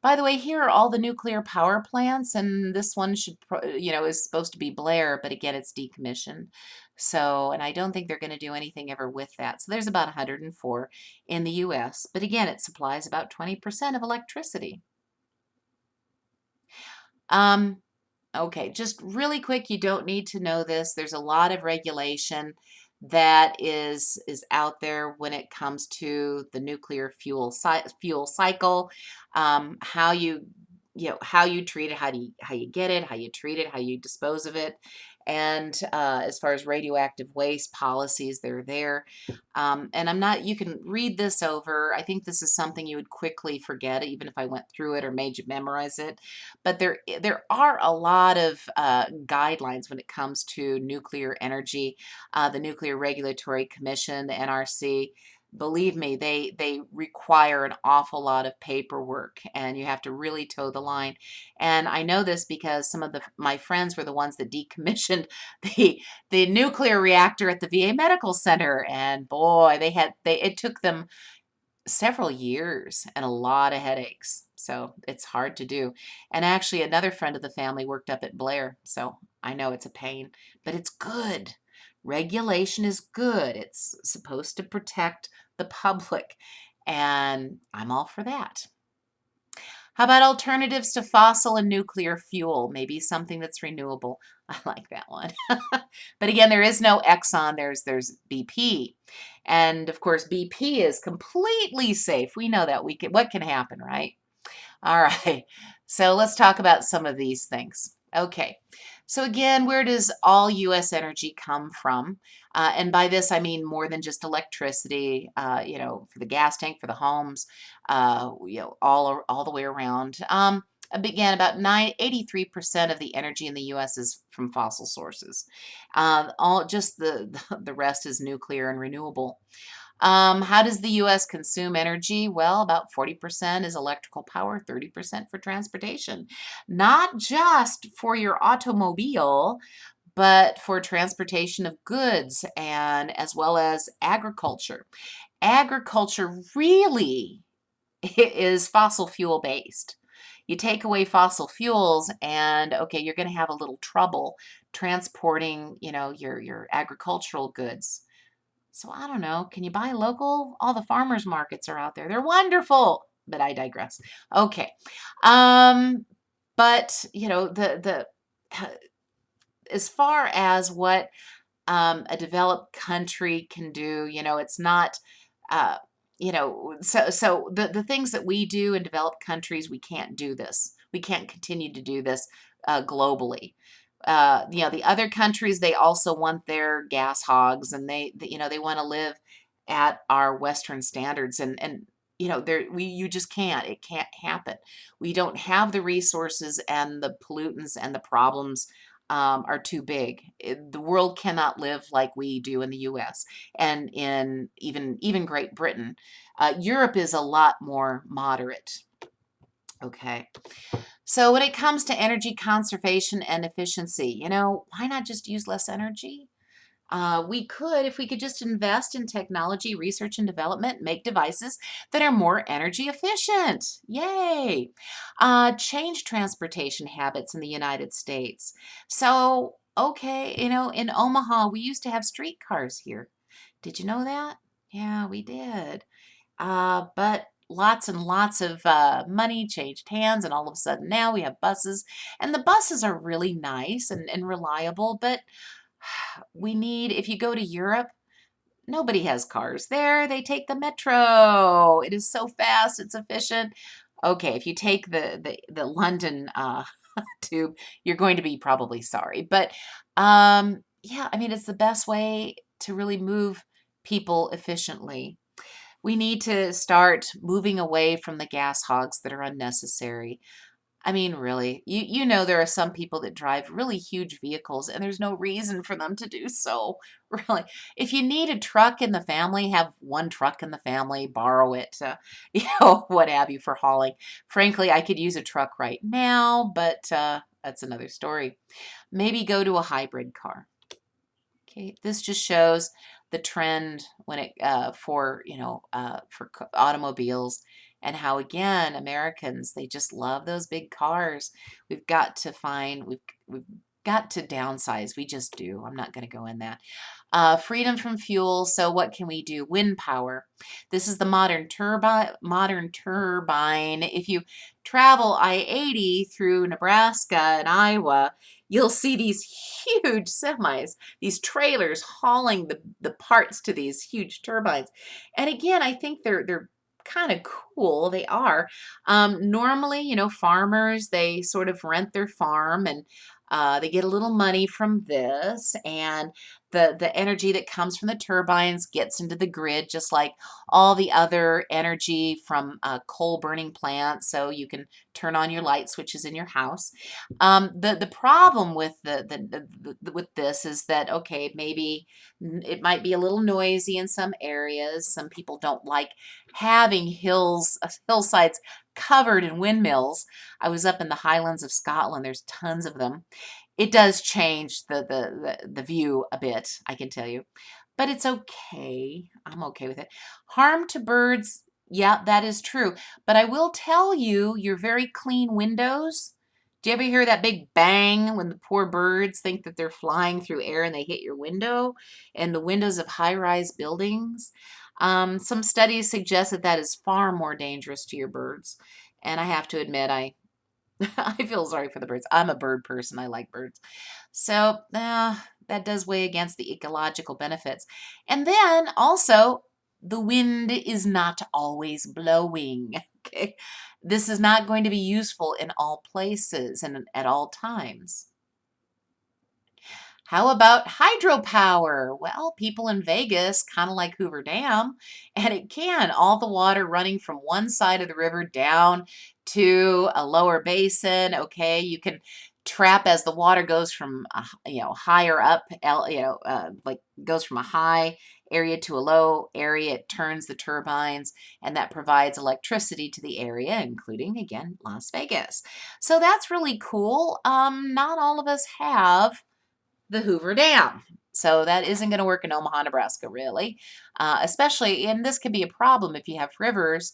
By the way, here are all the nuclear power plants, and this one is supposed to be Blair, but again, it's decommissioned. So, and I don't think they're going to do anything ever with that. So there's about 104 in the US, but again, it supplies about 20% of electricity. Um, Okay, just really quick, you don't need to know this. There's a lot of regulation that is out there when it comes to the nuclear fuel cycle, how how you treat it, how you get it, how you treat it, how you dispose of it, and as far as radioactive waste policies, they're there. And I'm not. You can read this over. I think this is something you would quickly forget, even if I went through it or made you memorize it. But there are a lot of guidelines when it comes to nuclear energy. The Nuclear Regulatory Commission, the NRC, believe me, they require an awful lot of paperwork, and you have to really toe the line. And I know this because some of my friends were the ones that decommissioned the nuclear reactor at the VA Medical Center, and boy, it took them several years and a lot of headaches. So it's hard to do. And actually, another friend of the family worked up at Blair, so I know it's a pain, but it's good. Regulation is good. It's supposed to protect the public, and I'm all for that. How about alternatives to fossil and nuclear fuel? Maybe something that's renewable. I like that one. But again, there is no Exxon. There's BP. And of course, BP is completely safe. We know that. What can happen, right? All right. So let's talk about some of these things. Okay. So again, where does all U.S. energy come from? And by this, I mean more than just electricity, for the gas tank, for the homes, all the way around. Again, about 83% of the energy in the U.S. is from fossil sources. All just the rest is nuclear and renewable. How does the U.S. consume energy? Well, about 40% is electrical power, 30% for transportation. Not just for your automobile, but for transportation of goods and as well as agriculture. Agriculture really is fossil fuel based. You take away fossil fuels and okay, you're going to have a little trouble transporting, your agricultural goods. So I don't know. Can you buy local? All the farmers markets are out there. They're wonderful. But I digress. Okay. Um, but the as far as what a developed country can do, it's not uh, so the things that we do in developed countries, we can't do this. We can't continue to do this globally. The other countries, they also want their gas hogs, and they want to live at our Western standards, and you just can't. It can't happen. We don't have the resources, and the pollutants and the problems are too big. The world cannot live like we do in the U.S. and in even Great Britain. Europe is a lot more moderate. Okay. So when it comes to energy conservation and efficiency, why not just use less energy? We could, if we could just invest in technology, research and development, make devices that are more energy efficient. Yay! Change transportation habits in the United States. So, okay, in Omaha, we used to have streetcars here. Did you know that? Yeah, we did. But lots and lots of money changed hands, and all of a sudden now we have buses, and the buses are really nice and reliable, but we need, if you go to Europe, nobody has cars there. They take the metro. It is so fast, it's efficient. Okay, if you take the London tube, you're going to be probably sorry. But yeah, I mean, it's the best way to really move people efficiently. We need to start moving away from the gas hogs that are unnecessary. I mean, really, you know there are some people that drive really huge vehicles and there's no reason for them to do so. Really. If you need a truck in the family, have one truck in the family, borrow it, what have you for hauling. Frankly, I could use a truck right now, but that's another story. Maybe go to a hybrid car. Okay, this just shows the trend when it for automobiles, and how again Americans, they just love those big cars. We've got to downsize. We just do. I'm not going to go in that. Freedom from fuel. So what can we do? Wind power. This is the modern turbine. Modern turbine. If you travel I-80 through Nebraska and Iowa, you'll see these huge semis, these trailers hauling the parts to these huge turbines. And again, I think they're kind of cool. They are. Normally, farmers, they sort of rent their farm, and they get a little money from this, and the energy that comes from the turbines gets into the grid, just like all the other energy from coal burning plants. So you can turn on your light switches in your house. The problem with with this is that, okay, maybe it might be a little noisy in some areas. Some people don't like having hillsides covered in windmills. I was up in the Highlands of Scotland. There's tons of them. It does change the view a bit, I can tell you. But it's okay. I'm okay with it. Harm to birds, yeah, that is true. But I will tell you, your very clean windows. Do you ever hear that big bang when the poor birds think that they're flying through air and they hit your window? And the windows of high-rise buildings? Some studies suggest that that is far more dangerous to your birds. And I have to admit, I feel sorry for the birds. I'm a bird person. I like birds. So that does weigh against the ecological benefits. And then also, the wind is not always blowing. Okay, this is not going to be useful in all places and at all times. How about hydropower? Well, people in Vegas kind of like Hoover Dam, and it can, all the water running from one side of the river down to a lower basin. Okay, you can trap as the water goes from higher up, like goes from a high area to a low area. It turns the turbines, and that provides electricity to the area, including again Las Vegas. So that's really cool. Not all of us have the Hoover Dam. So that isn't going to work in Omaha, Nebraska, really. Especially, and this can be a problem if you have rivers.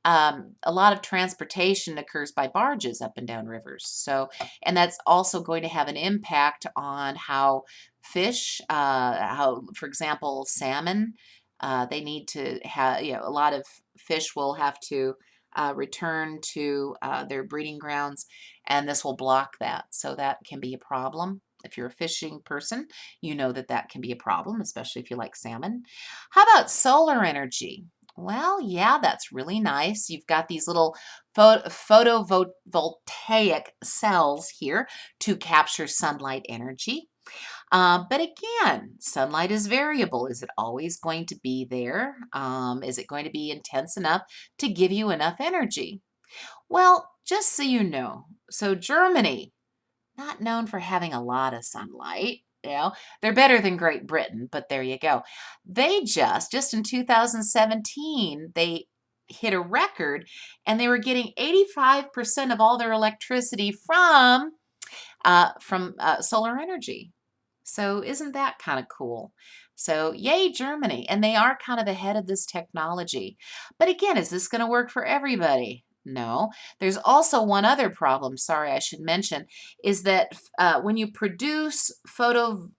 A lot of transportation occurs by barges up and down rivers. So, and that's also going to have an impact on how fish, for example, salmon, they need to have, a lot of fish will have to return to their breeding grounds, and this will block that. So that can be a problem. If you're a fishing person, you know that that can be a problem, especially if you like salmon. How about solar energy? Well, yeah, that's really nice. You've got these little photovoltaic cells here to capture sunlight energy. But again, sunlight is variable. Is it always going to be there? Is it going to be intense enough to give you enough energy? Well, just so you know, so Germany, not known for having a lot of sunlight. They're better than Great Britain, but there you go. They just in 2017, they hit a record, and they were getting 85% of all their electricity from solar energy. So isn't that kind of cool? So yay, Germany. And they are kind of ahead of this technology. But again, is this going to work for everybody? No. There's also one other problem, sorry, I should mention, is that when you produce photovoltaic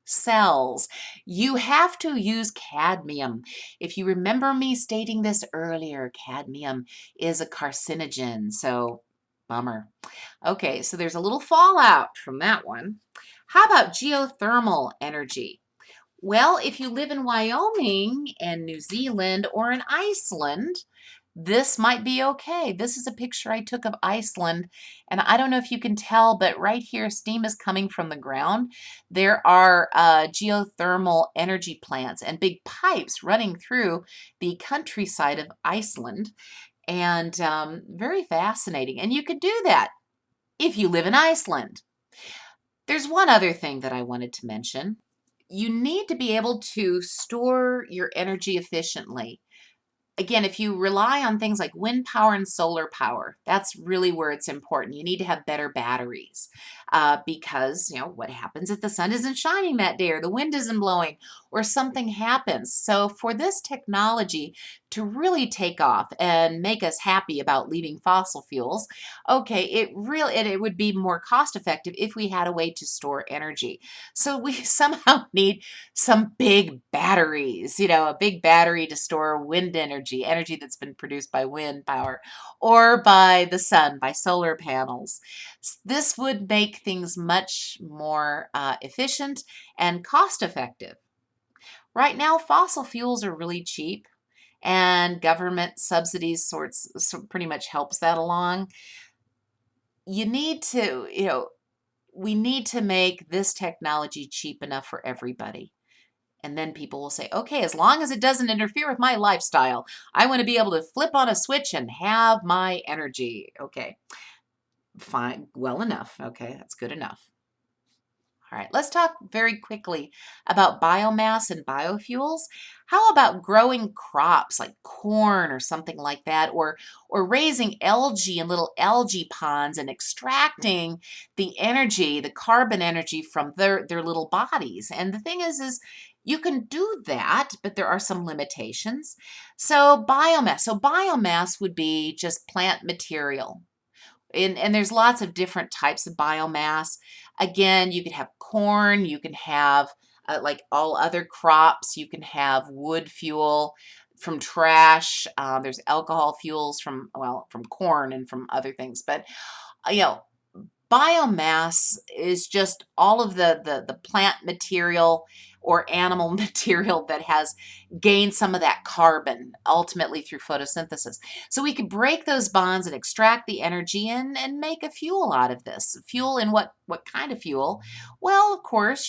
cells. You have to use cadmium. If you remember me stating this earlier, cadmium is a carcinogen, so bummer. Okay, so there's a little fallout from that one. How about geothermal energy? Well, if you live in Wyoming and New Zealand or in Iceland, this might be okay. This is a picture I took of Iceland, and I don't know if you can tell, but right here, steam is coming from the ground. There are geothermal energy plants and big pipes running through the countryside of Iceland, and very fascinating. And you could do that if you live in Iceland. There's one other thing that I wanted to mention. You need to be able to store your energy efficiently. Again, if you rely on things like wind power and solar power, that's really where it's important. You need to have better batteries because, what happens if the sun isn't shining that day or the wind isn't blowing or something happens? So for this technology to really take off and make us happy about leaving fossil fuels, okay, it would be more cost effective if we had a way to store energy. So we somehow need some big batteries, a big battery to store wind energy that's been produced by wind power or by the sun, by solar panels. This would make things much more efficient and cost effective. Right now, fossil fuels are really cheap and government subsidies pretty much helps that along. You need to, we need to make this technology cheap enough for everybody. And then people will say, okay, as long as it doesn't interfere with my lifestyle, I want to be able to flip on a switch and have my energy. Okay, fine, well enough. Okay, that's good enough. All right, let's talk very quickly about biomass and biofuels. How about growing crops like corn or something like that, or raising algae in little algae ponds and extracting the energy, the carbon energy from their little bodies? And the thing is you can do that, but there are some limitations. So biomass would be just plant material. And there's lots of different types of biomass. Again, you could have corn, you can have like all other crops, you can have wood fuel from trash. There's alcohol fuels from corn and from other things. But, you know, biomass is just all of the plant material or animal material that has gained some of that carbon ultimately through photosynthesis. So we could break those bonds and extract the energy and make a fuel out of this. Fuel in what kind of fuel? Well, of course,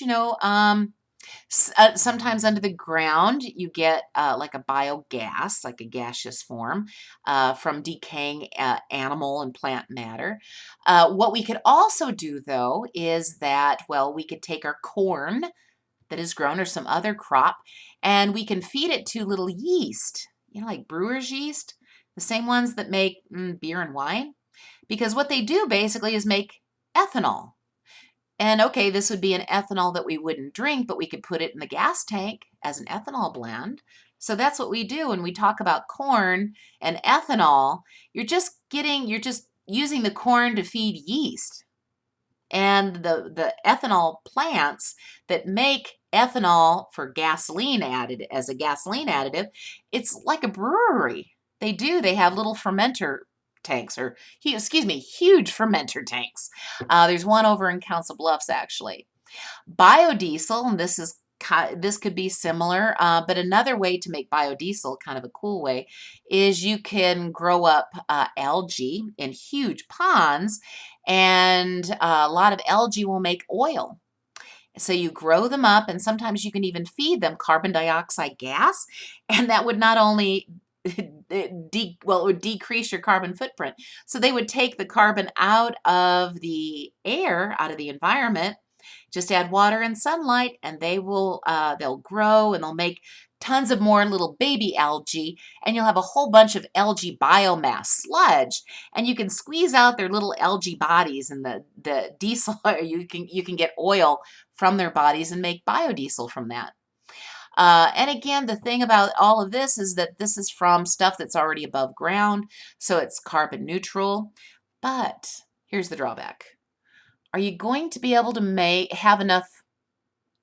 sometimes under the ground, you get like a biogas, like a gaseous form from decaying animal and plant matter. What we could also do, though, is that, well, we could take our corn that is grown or some other crop, and we can feed it to little yeast, like brewer's yeast, the same ones that make beer and wine, because what they do basically is make ethanol. And okay, this would be an ethanol that we wouldn't drink, but we could put it in the gas tank as an ethanol blend. So that's what we do when we talk about corn and ethanol. You're just using the corn to feed yeast. And the ethanol plants that make ethanol for gasoline added as a gasoline additive, it's like a brewery. They have little fermenter tanks, or huge fermenter tanks. There's one over in Council Bluffs, actually. Biodiesel, and this could be similar, but another way to make biodiesel, kind of a cool way, is you can grow up algae in huge ponds, and a lot of algae will make oil. So you grow them up, and sometimes you can even feed them carbon dioxide gas, and that would not only it would decrease your carbon footprint. So they would take the carbon out of the air, out of the environment, just add water and sunlight, and they'll grow and they'll make tons of more little baby algae, and you'll have a whole bunch of algae biomass sludge, and you can squeeze out their little algae bodies, and the diesel, you can get oil from their bodies and make biodiesel from that. And again, the thing about all of this is that this is from stuff that's already above ground, so it's carbon neutral. But here's the drawback. Are you going to be able to have enough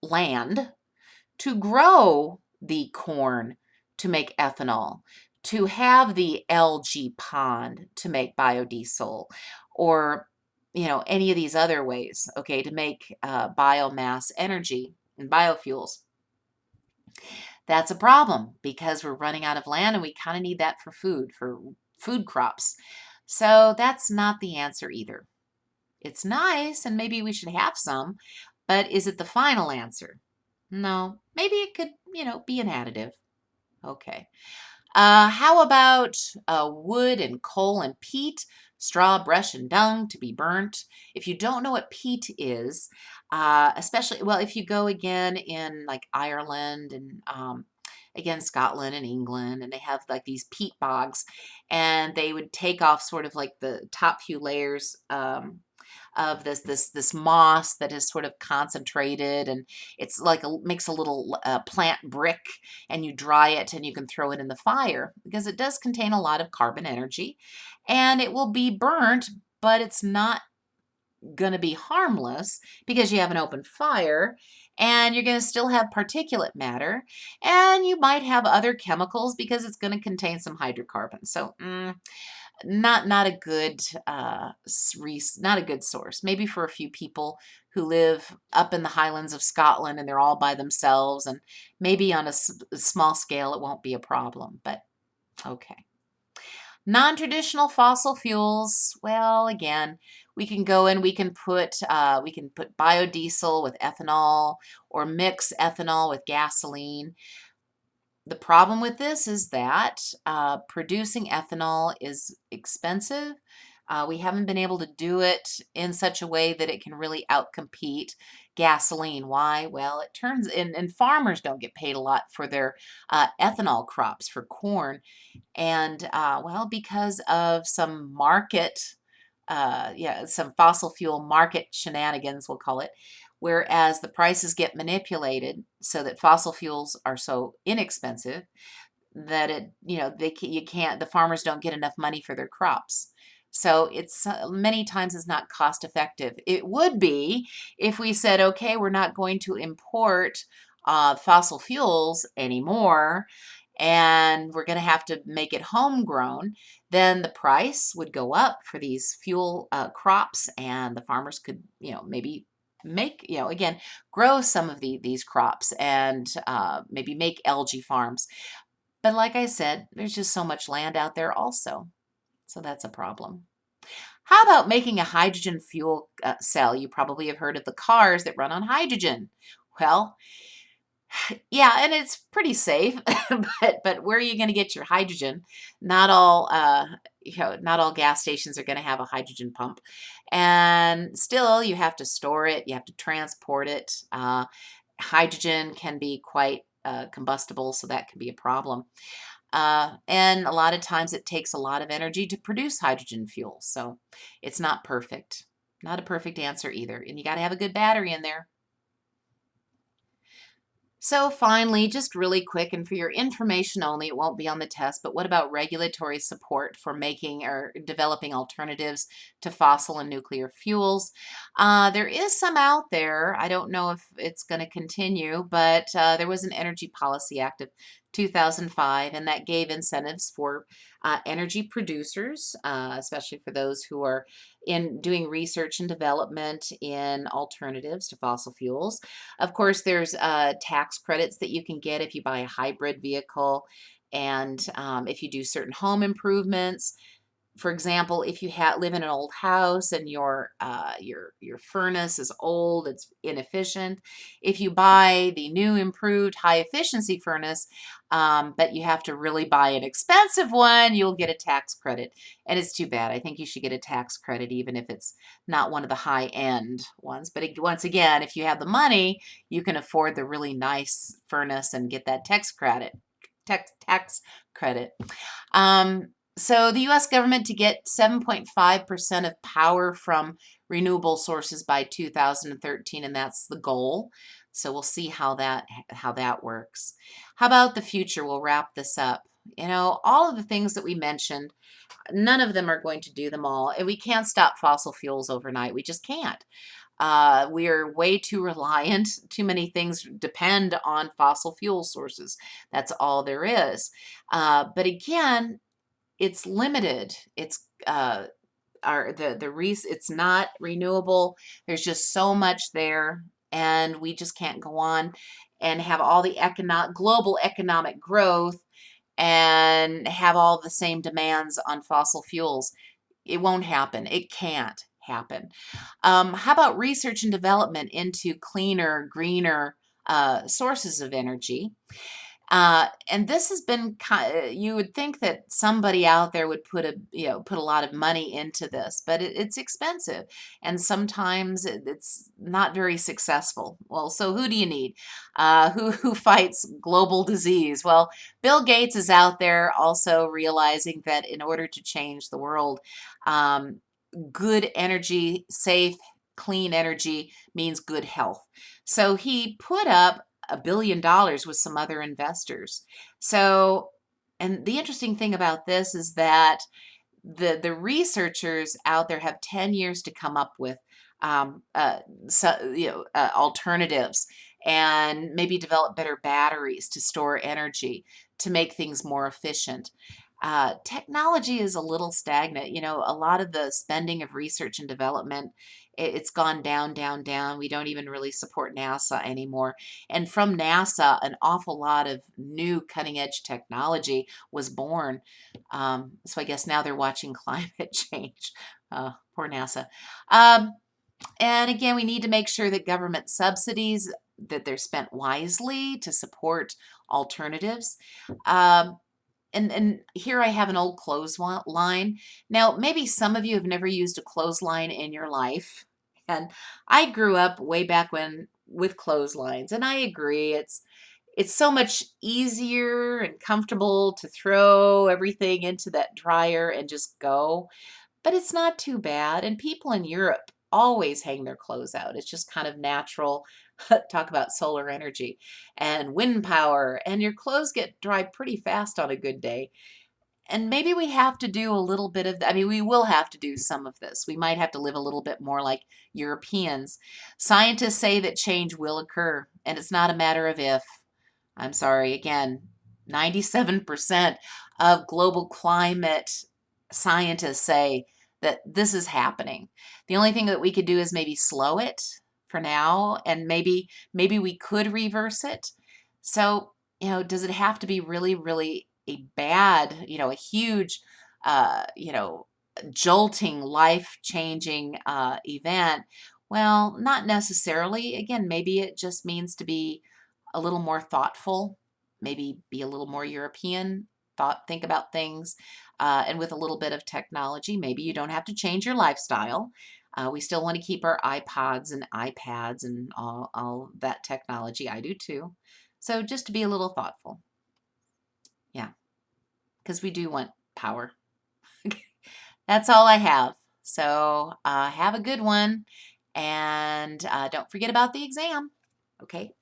land to grow the corn to make ethanol, to have the algae pond to make biodiesel, or any of these other ways, okay, to make biomass energy and biofuels. That's a problem because we're running out of land and we kind of need that for food crops. So that's not the answer either. It's nice and maybe we should have some, but is it the final answer? No, maybe it could, be an additive. Okay. How about wood and coal and peat, straw, brush, and dung to be burnt? If you don't know what peat is, especially, well, if you go again in like Ireland and again Scotland and England, and they have like these peat bogs, and they would take off sort of like the top few layers. Of this moss that is sort of concentrated, and it's like makes a little plant brick, and you dry it and you can throw it in the fire because it does contain a lot of carbon energy, and it will be burnt, but it's not going to be harmless because you have an open fire, and you're going to still have particulate matter, and you might have other chemicals because it's going to contain some hydrocarbons. So not a good not a good source. Maybe for a few people who live up in the Highlands of Scotland and they're all by themselves, and maybe on a small scale it won't be a problem, but okay. Non-traditional fossil fuels, well, again, we can go in, we can put biodiesel with ethanol or mix ethanol with gasoline. The problem with this is that producing ethanol is expensive. We haven't been able to do it in such a way that it can really outcompete gasoline. Why? Well, it turns and farmers don't get paid a lot for their ethanol crops for corn. And well, because of some some fossil fuel market shenanigans, we'll call it, whereas the prices get manipulated so that fossil fuels are so inexpensive that the farmers don't get enough money for their crops. So it's many times it's not cost effective. It would be if we said, okay, we're not going to import fossil fuels anymore, and we're going to have to make it homegrown, then the price would go up for these fuel crops, and the farmers could, maybe make, again, grow some of these crops and maybe make algae farms. But like I said, there's just so much land out there also. So that's a problem. How about making a hydrogen fuel cell? You probably have heard of the cars that run on hydrogen. Well, yeah, and it's pretty safe, but where are you going to get your hydrogen? Not all not all gas stations are going to have a hydrogen pump, and still you have to store it, you have to transport it. Hydrogen can be quite combustible, so that can be a problem. And a lot of times it takes a lot of energy to produce hydrogen fuel, so it's not perfect. Not a perfect answer either, and you got to have a good battery in there. So finally, just really quick, and for your information only, it won't be on the test, but what about regulatory support for making or developing alternatives to fossil and nuclear fuels? There is some out there. I don't know if it's going to continue, but there was an Energy Policy Act of 2005, and that gave incentives for energy producers, especially for those who are in doing research and development in alternatives to fossil fuels. Of course, there's tax credits that you can get if you buy a hybrid vehicle, and if you do certain home improvements. For example, if you live in an old house and your furnace is old, it's inefficient. If you buy the new improved high efficiency furnace, but you have to really buy an expensive one, you'll get a tax credit. And it's too bad. I think you should get a tax credit even if it's not one of the high end ones. But once again, if you have the money, you can afford the really nice furnace and get that tax credit. Tax credit. So the U.S. government to get 7.5% of power from renewable sources by 2013, and that's the goal. So we'll see how that works. How about the future? We'll wrap this up. All of the things that we mentioned, none of them are going to do them all, and we can't stop fossil fuels overnight. We just can't. We are way too reliant. Too many things depend on fossil fuel sources. That's all there is. But again, it's limited. It's not renewable. There's just so much there, and we just can't go on and have all the global economic growth and have all the same demands on fossil fuels. It won't happen. It can't happen. How about research and development into cleaner, greener sources of energy? And this has been you would think that somebody out there would put a lot of money into this, but it's expensive, and sometimes it's not very successful. Well, so who do you need? Who fights global disease? Well, Bill Gates is out there also realizing that in order to change the world, um, good energy, safe, clean energy means good health. So he put up $1 billion with some other investors. So, and the interesting thing about this is that the researchers out there have 10 years to come up with um, uh, alternatives, and maybe develop better batteries to store energy to make things more efficient. Technology is a little stagnant. A lot of the spending of research and development, it's gone down, down, down. We don't even really support NASA anymore. And from NASA, an awful lot of new cutting edge technology was born. So I guess now they're watching climate change. Poor NASA. Um, and again, we need to make sure that government subsidies, that they're spent wisely to support alternatives. Um, and here I have an old clothesline. Now, maybe some of you have never used a clothesline in your life. And I grew up way back when with clotheslines, and I agree, it's so much easier and comfortable to throw everything into that dryer and just go. But it's not too bad. And people in Europe always hang their clothes out. It's just kind of natural. Talk about solar energy and wind power, and your clothes get dry pretty fast on a good day. And maybe we have to do a little bit of, I mean, we will have to do some of this. We might have to live a little bit more like Europeans. Scientists say that change will occur, and it's not a matter of if. I'm sorry, again, 97% of global climate scientists say that this is happening. The only thing that we could do is maybe slow it for now, and maybe we could reverse it. So, does it have to be really, really a bad, a huge, jolting, life-changing event? Well, not necessarily. Again, maybe it just means to be a little more thoughtful, maybe be a little more European, think about things, and with a little bit of technology, maybe you don't have to change your lifestyle. We still want to keep our iPods and iPads and all that technology. I do too. So just to be a little thoughtful. Yeah, because we do want power. That's all I have. So have a good one, and don't forget about the exam. Okay.